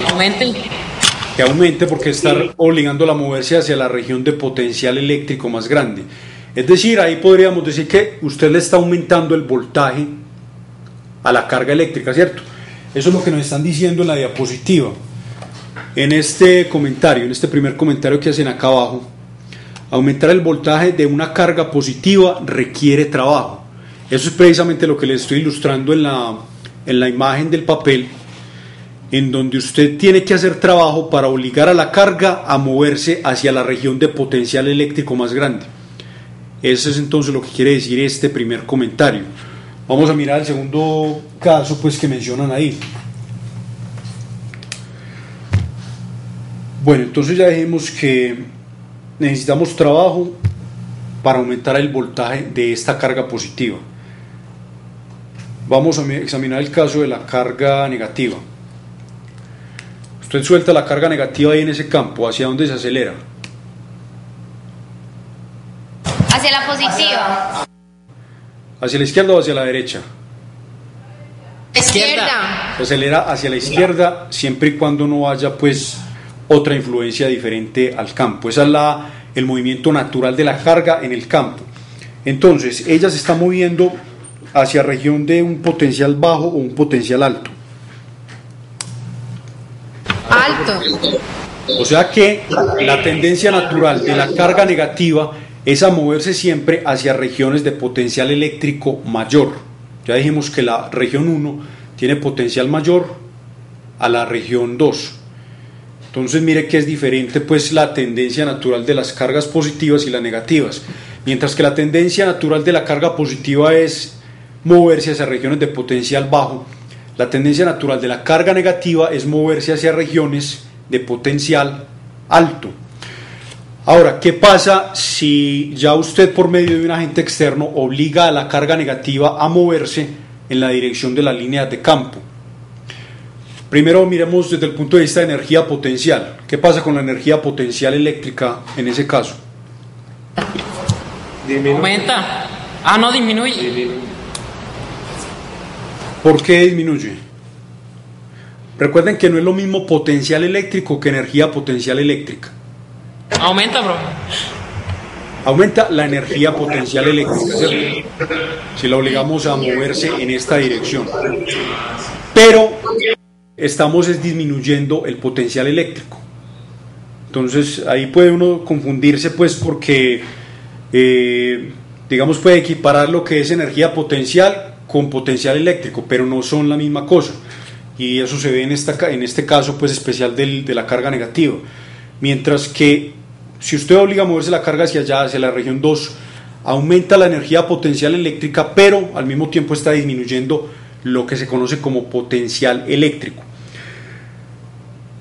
Aumente. que aumente porque estar obligándola a moverse hacia la región de potencial eléctrico más grande. Es decir, ahí podríamos decir que usted le está aumentando el voltaje a la carga eléctrica, ¿cierto? Eso es lo que nos están diciendo en la diapositiva. En este comentario, en este primer comentario que hacen acá abajo, aumentar el voltaje de una carga positiva requiere trabajo. Eso es precisamente lo que les estoy ilustrando en la imagen del papel, en donde usted tiene que hacer trabajo para obligar a la carga a moverse hacia la región de potencial eléctrico más grande. Eso es entonces lo que quiere decir este primer comentario. Vamos a mirar el segundo caso pues que mencionan ahí. Bueno, entonces ya dijimos que necesitamos trabajo para aumentar el voltaje de esta carga positiva. Vamos a examinar el caso de la carga negativa. Usted suelta la carga negativa ahí en ese campo, ¿hacia dónde se acelera? Hacia la positiva. ¿Hacia la izquierda o hacia la derecha? Izquierda. Se acelera hacia la izquierda siempre y cuando no haya pues otra influencia diferente al campo. Ese es el movimiento natural de la carga en el campo. Entonces, ella se está moviendo hacia región de un potencial bajo o un potencial alto. Alto. O sea que la tendencia natural de la carga negativa es a moverse siempre hacia regiones de potencial eléctrico mayor. Ya dijimos que la región 1 tiene potencial mayor a la región 2. Entonces mire que es diferente pues la tendencia natural de las cargas positivas y las negativas. Mientras que la tendencia natural de la carga positiva es moverse hacia regiones de potencial bajo, la tendencia natural de la carga negativa es moverse hacia regiones de potencial alto. Ahora, ¿qué pasa si ya usted por medio de un agente externo obliga a la carga negativa a moverse en la dirección de las líneas de campo? Primero miremos desde el punto de vista de energía potencial. ¿Qué pasa con la energía potencial eléctrica en ese caso? Aumenta. No, disminuye. ¿Por qué disminuye? Recuerden que no es lo mismo potencial eléctrico que energía potencial eléctrica. Aumenta, bro. Aumenta la energía potencial eléctrica, ¿cierto? Si la obligamos a moverse en esta dirección. Pero estamos disminuyendo el potencial eléctrico. Entonces ahí puede uno confundirse pues porque digamos puede equiparar lo que es energía potencial con potencial eléctrico, pero no son la misma cosa, y eso se ve en este caso pues especial de la carga negativa. Mientras que si usted obliga a moverse la carga hacia allá, hacia la región 2, aumenta la energía potencial eléctrica, pero al mismo tiempo está disminuyendo lo que se conoce como potencial eléctrico.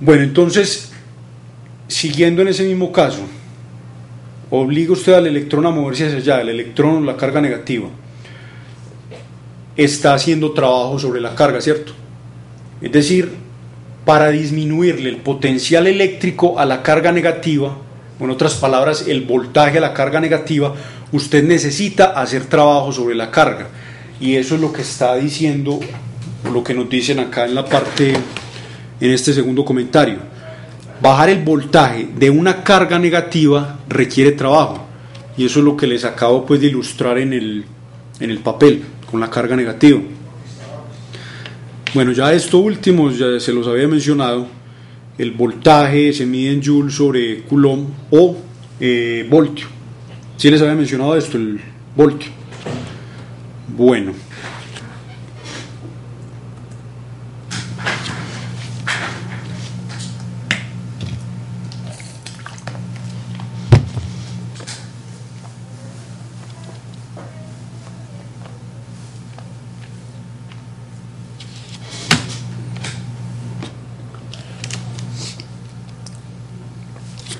Bueno, entonces, siguiendo en ese mismo caso, obliga usted al electrón a moverse hacia allá, el electrón, la carga negativa, está haciendo trabajo sobre la carga, ¿cierto? Es decir, para disminuirle el potencial eléctrico a la carga negativa, o en otras palabras, el voltaje a la carga negativa, usted necesita hacer trabajo sobre la carga. Y eso es lo que está diciendo, lo que nos dicen acá en la parte, en este segundo comentario. Bajar el voltaje de una carga negativa requiere trabajo. Y eso es lo que les acabo pues de ilustrar en el papel, con la carga negativa. Bueno, ya esto último, ya se los había mencionado, el voltaje se mide en Joule sobre Coulomb o voltio. ¿Sí les había mencionado esto, el voltio? Bueno.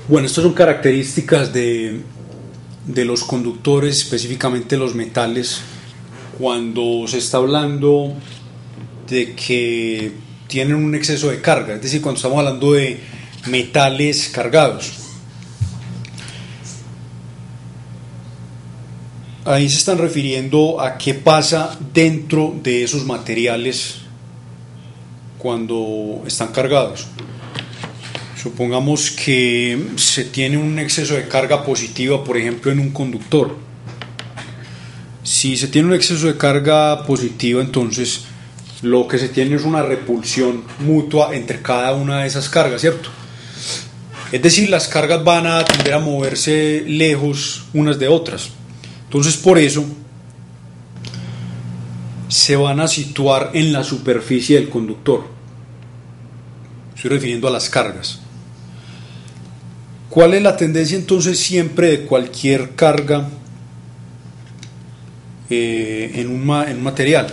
Bueno, estas son características de los conductores, específicamente los metales, cuando se está hablando de que tienen un exceso de carga, es decir, cuando estamos hablando de metales cargados. Ahí se están refiriendo a qué pasa dentro de esos materiales cuando están cargados. Si Supongamos que se tiene un exceso de carga positiva, por ejemplo, en un conductor. Si se tiene un exceso de carga positiva, entonces lo que se tiene es una repulsión mutua entre cada una de esas cargas, ¿cierto? Es decir, las cargas van a tender a moverse lejos unas de otras. Entonces, por eso se van a situar en la superficie del conductor. Estoy refiriendo a las cargas. ¿Cuál es la tendencia entonces siempre de cualquier carga en un material?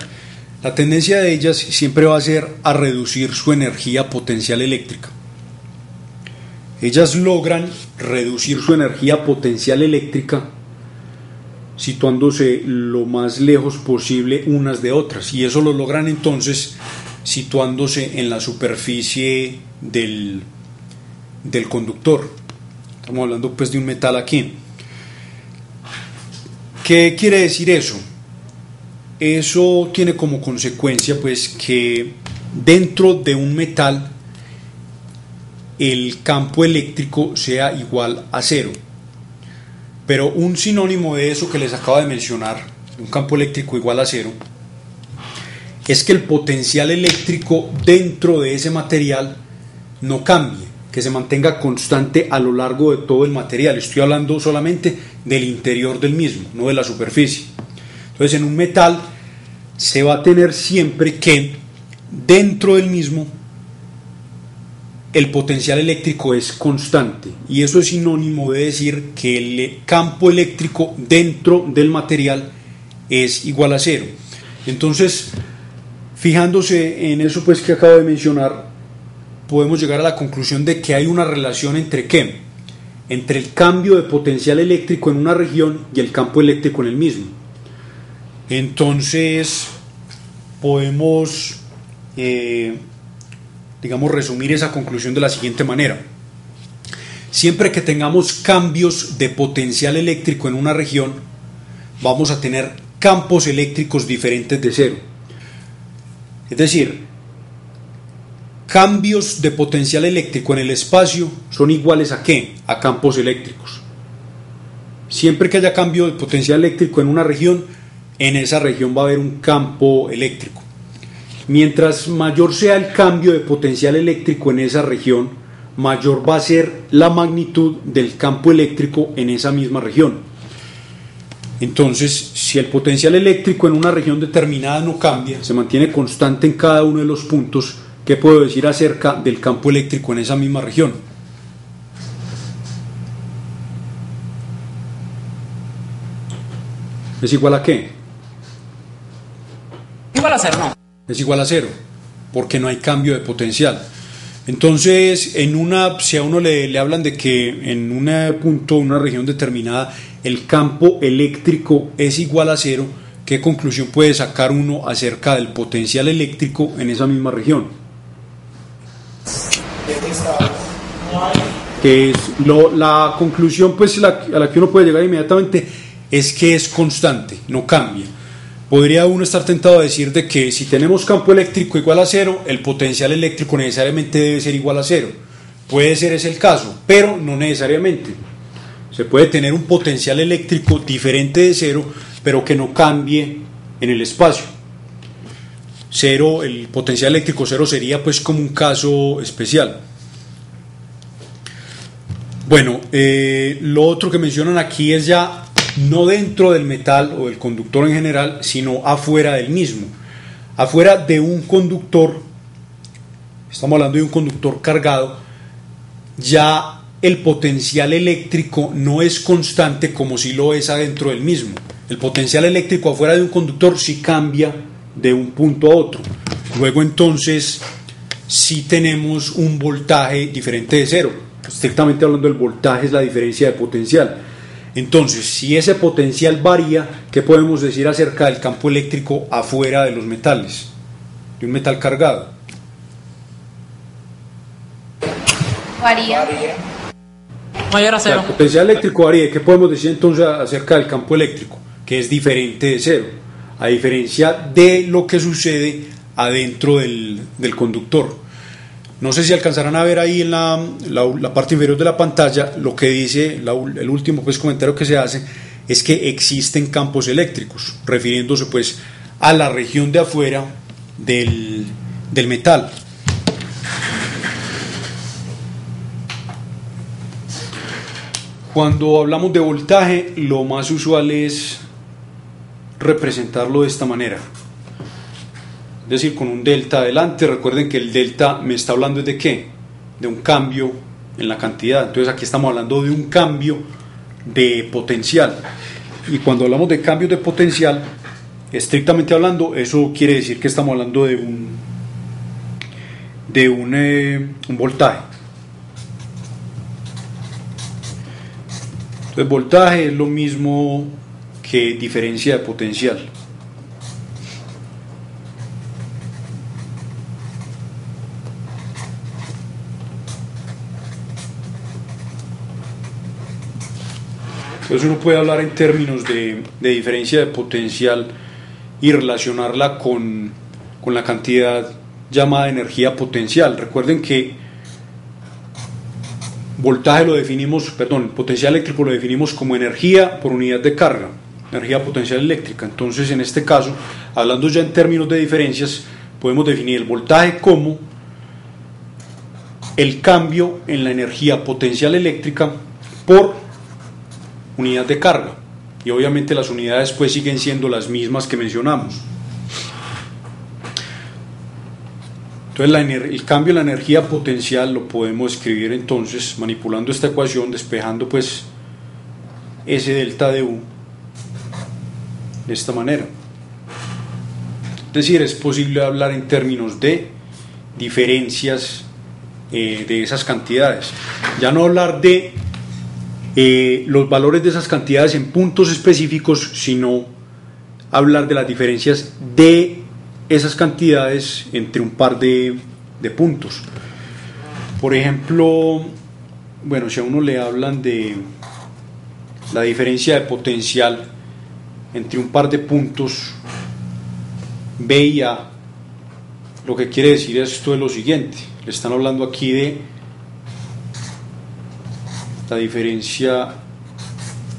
La tendencia de ellas siempre va a ser a reducir su energía potencial eléctrica. Ellas logran reducir su energía potencial eléctrica situándose lo más lejos posible unas de otras, y eso lo logran entonces situándose en la superficie del conductor. Estamos hablando pues de un metal aquí. ¿Qué quiere decir eso? Eso tiene como consecuencia pues que dentro de un metal el campo eléctrico sea igual a cero. Pero un sinónimo de eso que les acabo de mencionar, un campo eléctrico igual a cero, es que el potencial eléctrico dentro de ese material no cambie, que se mantenga constante a lo largo de todo el material. Estoy hablando solamente del interior del mismo, no de la superficie. Entonces, en un metal se va a tener siempre que dentro del mismo el potencial eléctrico es constante, y eso es sinónimo de decir que el campo eléctrico dentro del material es igual a cero. Entonces, fijándose en eso pues que acabo de mencionar, podemos llegar a la conclusión de que hay una relación entre ¿qué? Entre el cambio de potencial eléctrico en una región y el campo eléctrico en el mismo. Entonces podemos resumir esa conclusión de la siguiente manera: siempre que tengamos cambios de potencial eléctrico en una región, vamos a tener campos eléctricos diferentes de cero. Es decir, cambios de potencial eléctrico en el espacio son iguales a ¿qué? A campos eléctricos. Siempre que haya cambio de potencial eléctrico en una región, en esa región va a haber un campo eléctrico. Mientras mayor sea el cambio de potencial eléctrico en esa región, mayor va a ser la magnitud del campo eléctrico en esa misma región. Entonces, si el potencial eléctrico en una región determinada no cambia, se mantiene constante en cada uno de los puntos, ¿qué puedo decir acerca del campo eléctrico en esa misma región? ¿Es igual a qué? Igual a cero, no. Es igual a cero, porque no hay cambio de potencial. Entonces, si a uno le hablan de que en un punto, una región determinada, el campo eléctrico es igual a cero, ¿qué conclusión puede sacar uno acerca del potencial eléctrico en esa misma región? Que es la conclusión pues, a la que uno puede llegar inmediatamente es que es constante, no cambia. Podría uno estar tentado a decir de que si tenemos campo eléctrico igual a cero, el potencial eléctrico necesariamente debe ser igual a cero. Puede ser ese el caso, pero no necesariamente. Se puede tener un potencial eléctrico diferente de cero, pero que no cambie en el espacio. Cero, el potencial eléctrico cero sería pues como un caso especial. Bueno, lo otro que mencionan aquí es ya no dentro del metal o del conductor en general, sino afuera del mismo. Afuera de un conductor, estamos hablando de un conductor cargado, ya el potencial eléctrico no es constante como si lo es adentro del mismo. El potencial eléctrico afuera de un conductor sí cambia de un punto a otro. Luego entonces sí tenemos un voltaje diferente de cero. Estrictamente hablando, el voltaje es la diferencia de potencial. Entonces, si ese potencial varía, ¿qué podemos decir acerca del campo eléctrico afuera de los metales, de un metal cargado? Varía. Mayor a cero. El potencial eléctrico varía. ¿Qué podemos decir entonces acerca del campo eléctrico? Que es diferente de cero, a diferencia de lo que sucede adentro del conductor. No sé si alcanzarán a ver ahí en la parte inferior de la pantalla, lo que dice, el último pues comentario que se hace es que existen campos eléctricos, refiriéndose pues a la región de afuera del metal. Cuando hablamos de voltaje, lo más usual es representarlo de esta manera, es decir, con un delta adelante. Recuerden que el delta me está hablando de ¿qué? De un cambio en la cantidad. Entonces aquí estamos hablando de un cambio de potencial, y cuando hablamos de cambios de potencial, estrictamente hablando, eso quiere decir que estamos hablando de un voltaje. Entonces voltaje es lo mismo que diferencia de potencial. Entonces uno puede hablar en términos de diferencia de potencial y relacionarla con la cantidad llamada energía potencial. Recuerden que voltaje potencial eléctrico lo definimos como energía por unidad de carga, energía potencial eléctrica. Entonces en este caso, hablando ya en términos de diferencias, podemos definir el voltaje como el cambio en la energía potencial eléctrica por unidad de carga, y obviamente las unidades pues siguen siendo las mismas que mencionamos. Entonces el cambio en la energía potencial lo podemos escribir entonces manipulando esta ecuación, despejando pues ese delta de U de esta manera. Es decir, es posible hablar en términos de diferencias de esas cantidades, ya no hablar de los valores de esas cantidades en puntos específicos, sino hablar de las diferencias de esas cantidades entre un par de puntos. Por ejemplo, bueno, si a uno le hablan de la diferencia de potencial entre un par de puntos B y A, lo que quiere decir esto es lo siguiente: le están hablando aquí de la diferencia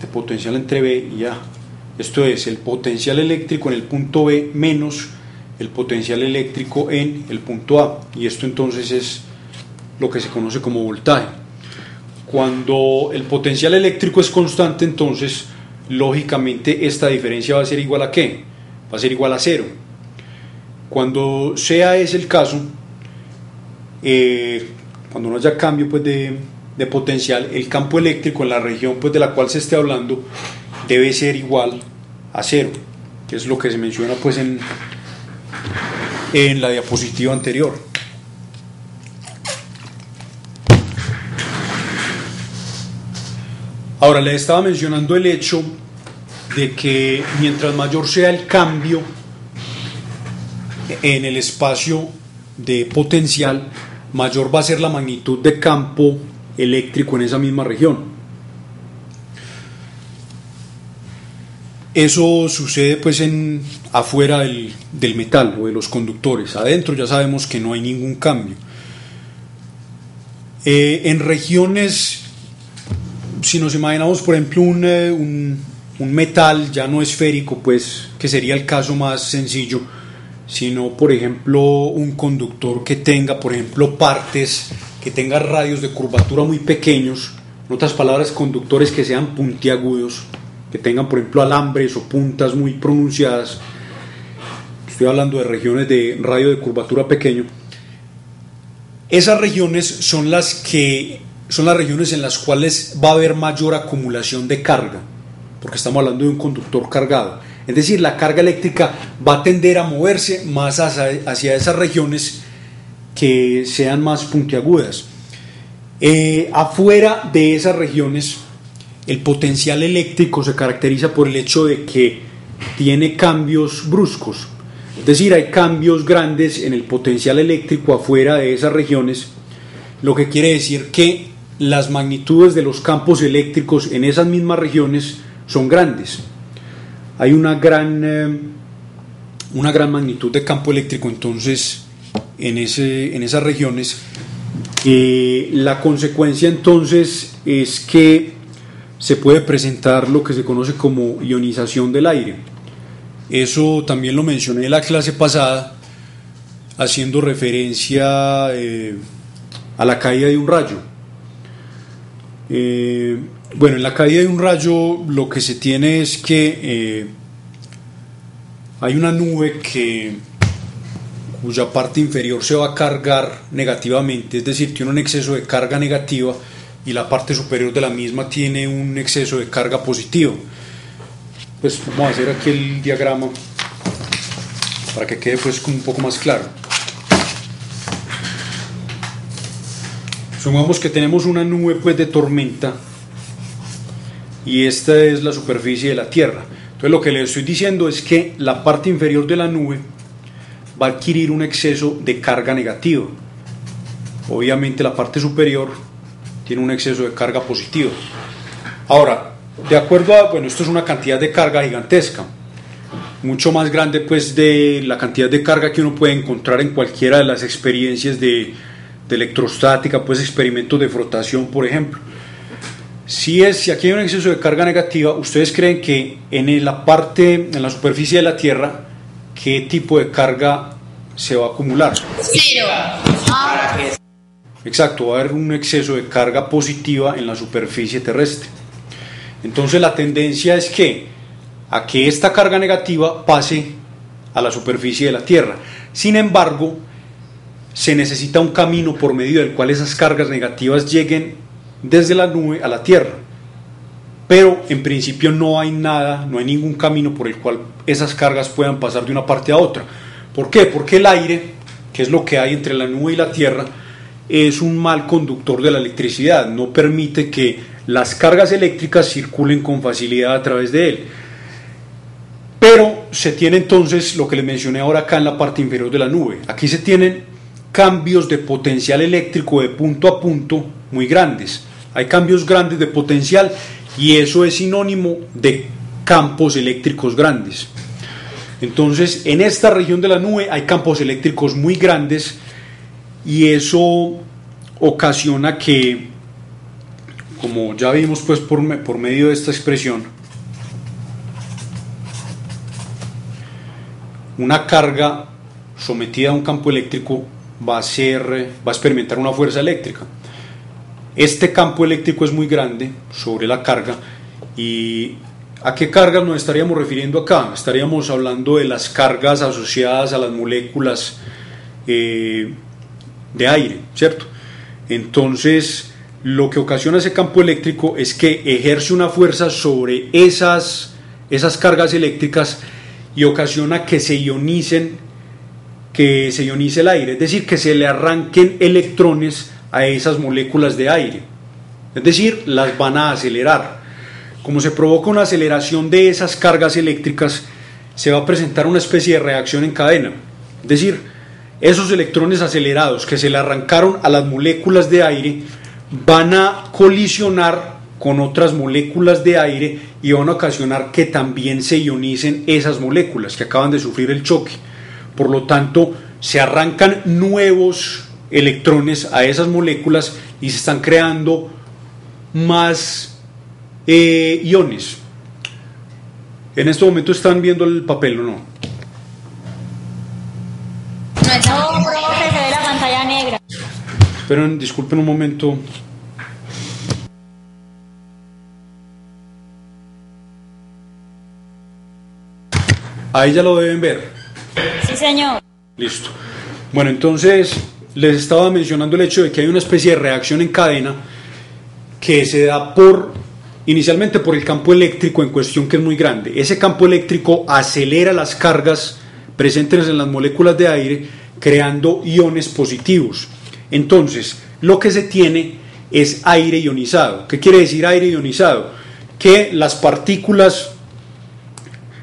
de potencial entre B y A. Esto es el potencial eléctrico en el punto B menos el potencial eléctrico en el punto A, y esto entonces es lo que se conoce como voltaje. Cuando el potencial eléctrico es constante, entonces lógicamente esta diferencia va a ser igual a ¿qué? Va a ser igual a cero. Cuando sea ese el caso, cuando no haya cambio pues de potencial, el campo eléctrico en la región pues de la cual se esté hablando debe ser igual a cero, que es lo que se menciona pues en la diapositiva anterior. Ahora les estaba mencionando el hecho de que mientras mayor sea el cambio en el espacio de potencial, mayor va a ser la magnitud de campo eléctrico en esa misma región. Eso sucede pues afuera del metal o de los conductores. Adentro ya sabemos que no hay ningún cambio. En regiones, si nos imaginamos por ejemplo un metal ya no esférico, pues que sería el caso más sencillo, sino por ejemplo un conductor que tenga por ejemplo partes, que tenga radios de curvatura muy pequeños, en otras palabras conductores que sean puntiagudos, que tengan por ejemplo alambres o puntas muy pronunciadas. Estoy hablando de regiones de radio de curvatura pequeño. Esas regiones son las regiones en las cuales va a haber mayor acumulación de carga, porque estamos hablando de un conductor cargado. Es decir, la carga eléctrica va a tender a moverse más hacia esas regiones que sean más puntiagudas. Afuera de esas regiones, el potencial eléctrico se caracteriza por el hecho de que tiene cambios bruscos. Es decir, hay cambios grandes en el potencial eléctrico afuera de esas regiones, lo que quiere decir que las magnitudes de los campos eléctricos en esas mismas regiones son grandes. Hay una gran magnitud de campo eléctrico entonces en esas regiones, La consecuencia entonces es que se puede presentar lo que se conoce como ionización del aire. Eso también lo mencioné en la clase pasada, haciendo referencia a la caída de un rayo. Bueno, en la caída de un rayo lo que se tiene es que hay una nube cuya parte inferior se va a cargar negativamente, es decir, tiene un exceso de carga negativa, y la parte superior de la misma tiene un exceso de carga positiva. Pues vamos a hacer aquí el diagrama para que quede pues un poco más claro. Supongamos que tenemos una nube pues de tormenta y esta es la superficie de la Tierra. Entonces lo que les estoy diciendo es que la parte inferior de la nube va a adquirir un exceso de carga negativa. Obviamente la parte superior tiene un exceso de carga positiva. Ahora, de acuerdo a, bueno, esto es una cantidad de carga gigantesca, mucho más grande pues de la cantidad de carga que uno puede encontrar en cualquiera de las experiencias de electrostática, pues experimentos de frotación, por ejemplo. Si aquí hay un exceso de carga negativa, ¿ustedes creen que en la superficie de la Tierra, qué tipo de carga se va a acumular? Cero. Exacto, va a haber un exceso de carga positiva en la superficie terrestre. Entonces la tendencia es que esta carga negativa pase a la superficie de la Tierra. Sin embargo, se necesita un camino por medio del cual esas cargas negativas lleguen desde la nube a la Tierra. Pero en principio no hay ningún camino por el cual esas cargas puedan pasar de una parte a otra. ¿Por qué? Porque el aire, que es lo que hay entre la nube y la Tierra, es un mal conductor de la electricidad, no permite que las cargas eléctricas circulen con facilidad a través de él. Pero se tiene entonces lo que les mencioné ahora acá en la parte inferior de la nube. Aquí se tienen cambios de potencial eléctrico de punto a punto muy grandes. Hay cambios grandes de potencial y eso es sinónimo de campos eléctricos grandes. Entonces, en esta región de la nube hay campos eléctricos muy grandes y eso ocasiona que, como ya vimos pues por medio de esta expresión, una carga sometida a un campo eléctrico va a experimentar una fuerza eléctrica. Este campo eléctrico es muy grande sobre la carga. ¿Y a qué cargas nos estaríamos refiriendo acá? Estaríamos hablando de las cargas asociadas a las moléculas de aire, ¿cierto? Entonces, lo que ocasiona ese campo eléctrico es que ejerce una fuerza sobre esas cargas eléctricas y ocasiona que se ionice el aire, es decir, que se le arranquen electrones a esas moléculas de aire, es decir, las van a acelerar. Como se provoca una aceleración de esas cargas eléctricas, se va a presentar una especie de reacción en cadena, es decir, esos electrones acelerados que se le arrancaron a las moléculas de aire van a colisionar con otras moléculas de aire y van a ocasionar que también se ionicen esas moléculas que acaban de sufrir el choque. Por lo tanto, se arrancan nuevos electrones a esas moléculas y se están creando más iones. En este momento están viendo el papel, ¿o no? No, profe, se ve la pantalla negra. Pero disculpen un momento. Ahí ya lo deben ver. Sí, señor. Listo. Bueno, entonces les estaba mencionando el hecho de que hay una especie de reacción en cadena que se da inicialmente por el campo eléctrico en cuestión, que es muy grande. Ese campo eléctrico acelera las cargas presentes en las moléculas de aire, creando iones positivos. Entonces, lo que se tiene es aire ionizado. ¿Qué quiere decir aire ionizado? Que las partículas,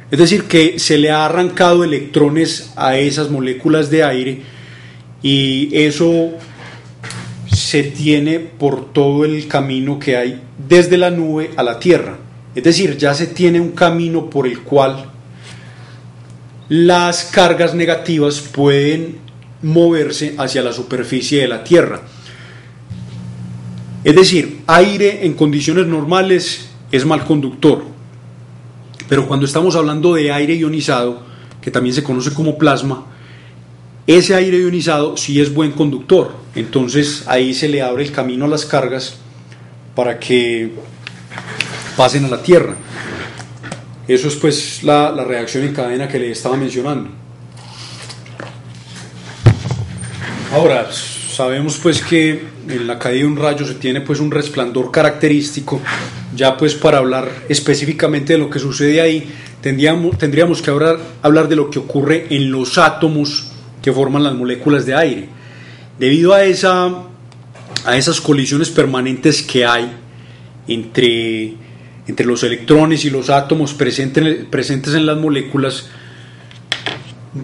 es decir, que se le ha arrancado electrones a esas moléculas de aire y eso se tiene por todo el camino que hay desde la nube a la Tierra. Es decir, ya se tiene un camino por el cual las cargas negativas pueden moverse hacia la superficie de la Tierra. Es decir, aire en condiciones normales es mal conductor, pero cuando estamos hablando de aire ionizado, que también se conoce como plasma, ese aire ionizado sí es buen conductor. Entonces ahí se le abre el camino a las cargas para que pasen a la Tierra. Eso es pues la reacción en cadena que le estaba mencionando. Ahora, sabemos pues que en la caída de un rayo se tiene pues un resplandor característico. Ya pues para hablar específicamente de lo que sucede ahí, tendríamos que hablar de lo que ocurre en los átomos que forman las moléculas de aire. Debido a esas colisiones permanentes que hay entre los electrones y los átomos presentes en las moléculas,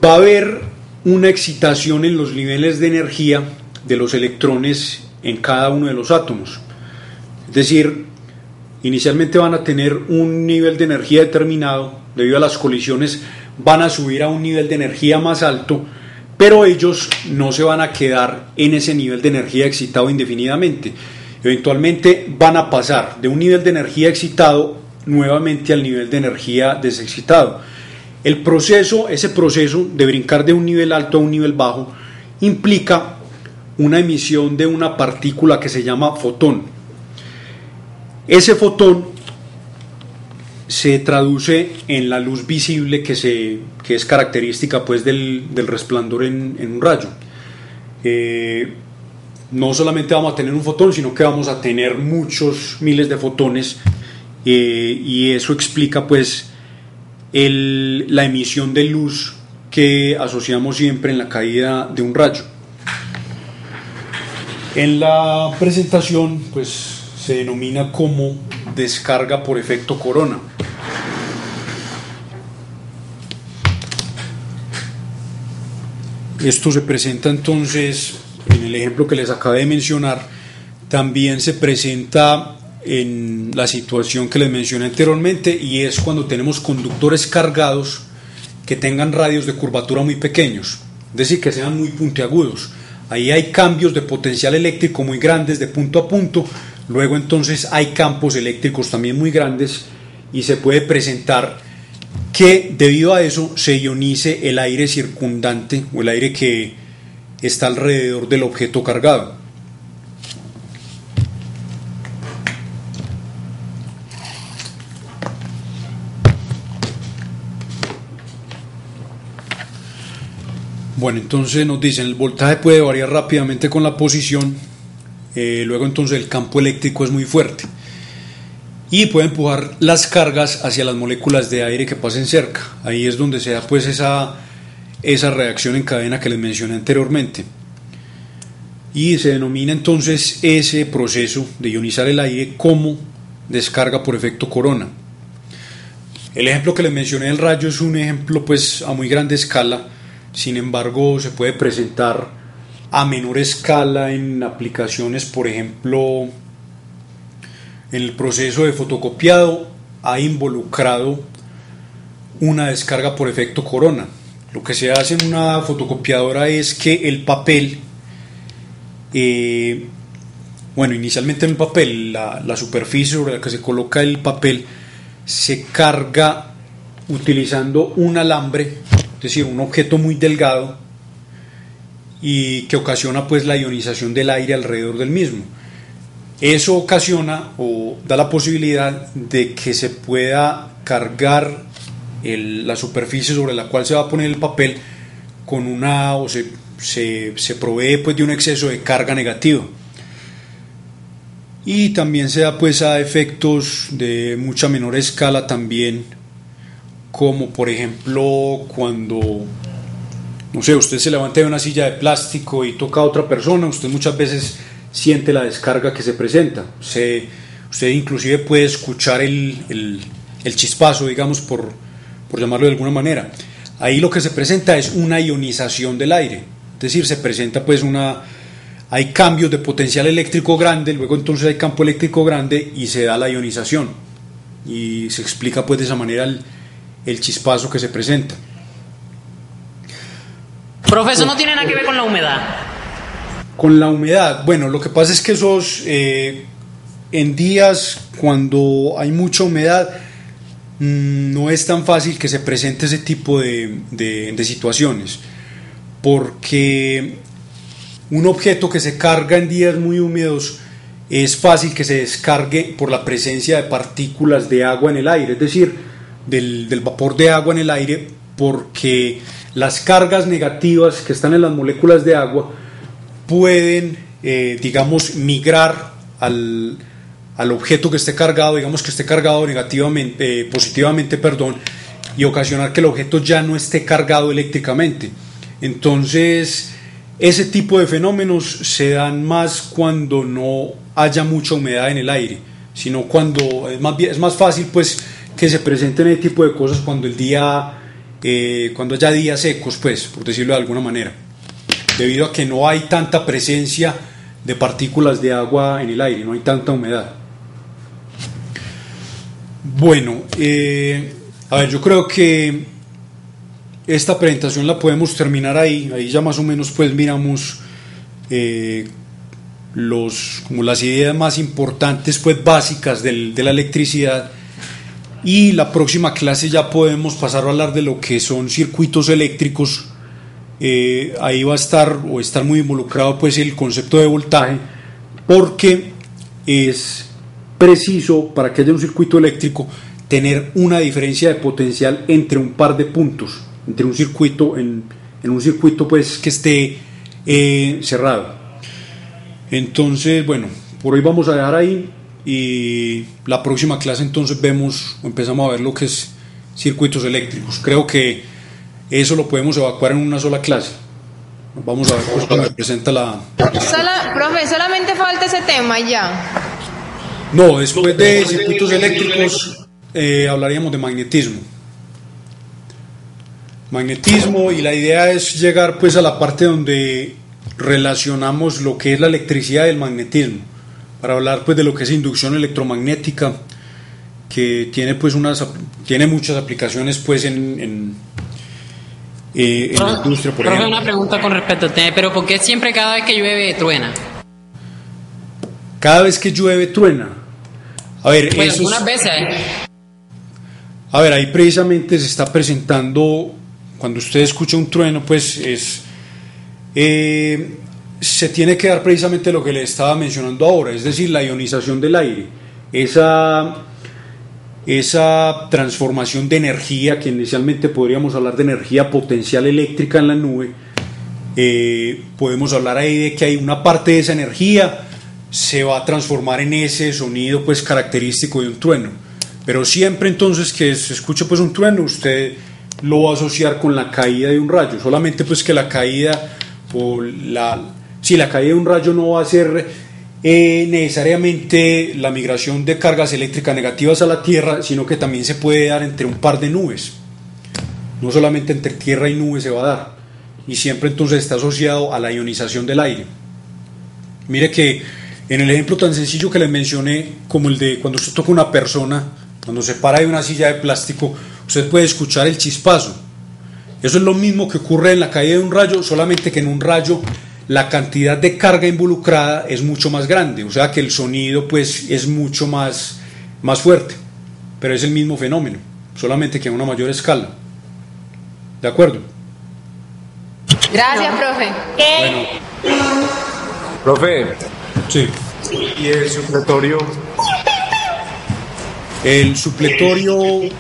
va a haber una excitación en los niveles de energía de los electrones en cada uno de los átomos. Es decir, inicialmente van a tener un nivel de energía determinado, debido a las colisiones van a subir a un nivel de energía más alto, pero ellos no se van a quedar en ese nivel de energía excitado indefinidamente. Eventualmente van a pasar de un nivel de energía excitado nuevamente al nivel de energía desexcitado. Ese proceso de brincar de un nivel alto a un nivel bajo implica una emisión de una partícula que se llama fotón. Ese fotón se traduce en la luz visible que es característica pues del resplandor en un rayo. No solamente vamos a tener un fotón, sino que vamos a tener muchos miles de fotones, y eso explica pues la emisión de luz que asociamos siempre en la caída de un rayo. En la presentación pues se denomina como descarga por efecto corona. Esto se presenta entonces en el ejemplo que les acabé de mencionar. También se presenta en la situación que les mencioné anteriormente, y es cuando tenemos conductores cargados que tengan radios de curvatura muy pequeños, es decir, que sean muy puntiagudos. Ahí hay cambios de potencial eléctrico muy grandes de punto a punto. Luego entonces hay campos eléctricos también muy grandes, y se puede presentar que debido a eso se ionice el aire circundante o el aire que está alrededor del objeto cargado. Bueno, entonces nos dicen el voltaje puede variar rápidamente con la posición. Luego entonces el campo eléctrico es muy fuerte y puede empujar las cargas hacia las moléculas de aire que pasen cerca. Ahí es donde se da pues esa reacción en cadena que les mencioné anteriormente, y se denomina entonces ese proceso de ionizar el aire como descarga por efecto corona. El ejemplo que les mencioné del rayo es un ejemplo pues a muy grande escala. Sin embargo, se puede presentar a menor escala en aplicaciones, por ejemplo, en el proceso de fotocopiado ha involucrado una descarga por efecto corona. Lo que se hace en una fotocopiadora es que el papel, inicialmente en el papel, la superficie sobre la que se coloca el papel se carga utilizando un alambre, es decir, un objeto muy delgado, y que ocasiona pues la ionización del aire alrededor del mismo. Eso ocasiona o da la posibilidad de que se pueda cargar la superficie sobre la cual se va a poner el papel con se provee pues de un exceso de carga negativa. Y también se da pues a efectos de mucha menor escala también, como por ejemplo cuando, no sé, usted se levanta de una silla de plástico y toca a otra persona, usted muchas veces siente la descarga que se presenta. Usted inclusive puede escuchar el chispazo, digamos, por llamarlo de alguna manera. Ahí lo que se presenta es una ionización del aire, es decir, se presenta pues hay cambios de potencial eléctrico grande, luego entonces hay campo eléctrico grande y se da la ionización, y se explica pues de esa manera el chispazo que se presenta. Profesor, ¿no tiene nada que ver con la humedad? Con la humedad, bueno, lo que pasa es que esos en días cuando hay mucha humedad no es tan fácil que se presente ese tipo de situaciones, porque un objeto que se carga en días muy húmedos es fácil que se descargue por la presencia de partículas de agua en el aire, es decir, del vapor de agua en el aire, porque las cargas negativas que están en las moléculas de agua pueden, digamos, migrar al objeto que esté cargado, digamos que esté cargado negativamente, positivamente, perdón, y ocasionar que el objeto ya no esté cargado eléctricamente. Entonces, ese tipo de fenómenos se dan más cuando no haya mucha humedad en el aire, sino cuando es más fácil pues que se presenten ese tipo de cosas cuando cuando haya días secos, pues, por decirlo de alguna manera, debido a que no hay tanta presencia de partículas de agua en el aire, no hay tanta humedad. Bueno, a ver, yo creo que esta presentación la podemos terminar ahí ya más o menos pues miramos como las ideas más importantes pues básicas de la electricidad, y la próxima clase ya podemos pasar a hablar de lo que son circuitos eléctricos. Ahí va a estar muy involucrado pues el concepto de voltaje, porque es preciso para que haya un circuito eléctrico tener una diferencia de potencial entre un par de puntos, entre un circuito en un circuito pues que esté cerrado. Entonces, bueno, por hoy vamos a dejar ahí, y la próxima clase entonces empezamos a ver lo que es circuitos eléctricos. Creo que eso lo podemos evacuar en una sola clase. Vamos a ver pues cómo me presenta Profe, solamente falta ese tema ya. No, después de circuitos eléctricos hablaríamos de magnetismo, y la idea es llegar pues a la parte donde relacionamos lo que es la electricidad y el magnetismo, para hablar pues de lo que es inducción electromagnética, que tiene pues tiene muchas aplicaciones pues en la industria, por ejemplo. Una pregunta con respecto al tema, pero ¿por qué siempre cada vez que llueve truena? Cada vez que llueve truena. A ver, bueno, algunas veces. A ver, ahí precisamente se está presentando, cuando usted escucha un trueno, pues se tiene que dar precisamente lo que le estaba mencionando ahora, es decir, la ionización del aire, esa transformación de energía, que inicialmente podríamos hablar de energía potencial eléctrica en la nube. Podemos hablar ahí de que hay una parte de esa energía se va a transformar en ese sonido pues característico de un trueno, pero siempre entonces que se escuche pues un trueno, usted lo va a asociar con la caída de un rayo, solamente pues que la caída la caída de un rayo no va a ser necesariamente la migración de cargas eléctricas negativas a la Tierra, sino que también se puede dar entre un par de nubes, no solamente entre tierra y nubes se va a dar, y siempre entonces está asociado a la ionización del aire. Mire que en el ejemplo tan sencillo que les mencioné, como el de cuando usted toca una persona, cuando se para de una silla de plástico, usted puede escuchar el chispazo. Eso es lo mismo que ocurre en la caída de un rayo, solamente que en un rayo la cantidad de carga involucrada es mucho más grande, o sea que el sonido pues es mucho más fuerte, pero es el mismo fenómeno, solamente que a una mayor escala. ¿De acuerdo? Gracias, profe. Bueno. Profe. Sí. ¿Y el supletorio? El supletorio... Sí,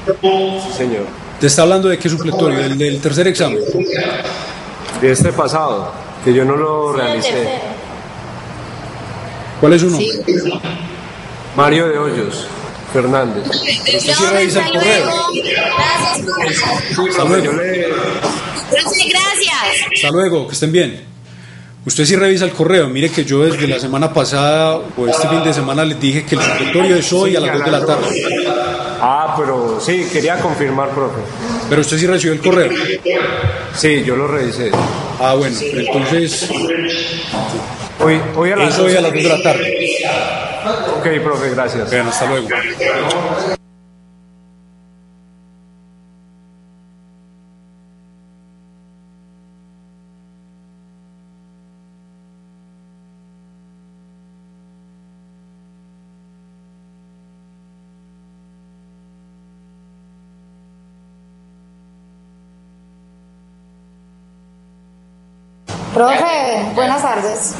señor. ¿Te está hablando de qué supletorio? ¿Del tercer examen? De este pasado, que yo no lo realicé. ¿Cuál es su nombre? Sí. Mario de Hoyos Fernández. ¿Usted sí revisa el correo? Gracias. Hasta luego. Gracias. Hasta luego, que estén bien. Usted sí revisa el correo. Mire que yo desde la semana pasada o este fin de semana les dije que el supletorio es hoy a las 2 de la tarde. Ah, pero sí, quería confirmar, profe. Pero usted sí recibió el correo. Sí, yo lo revisé. Ah, bueno, entonces Hoy a las 2 de la tarde. Ok, profe, gracias. Bien, hasta luego. Profe, buenas tardes.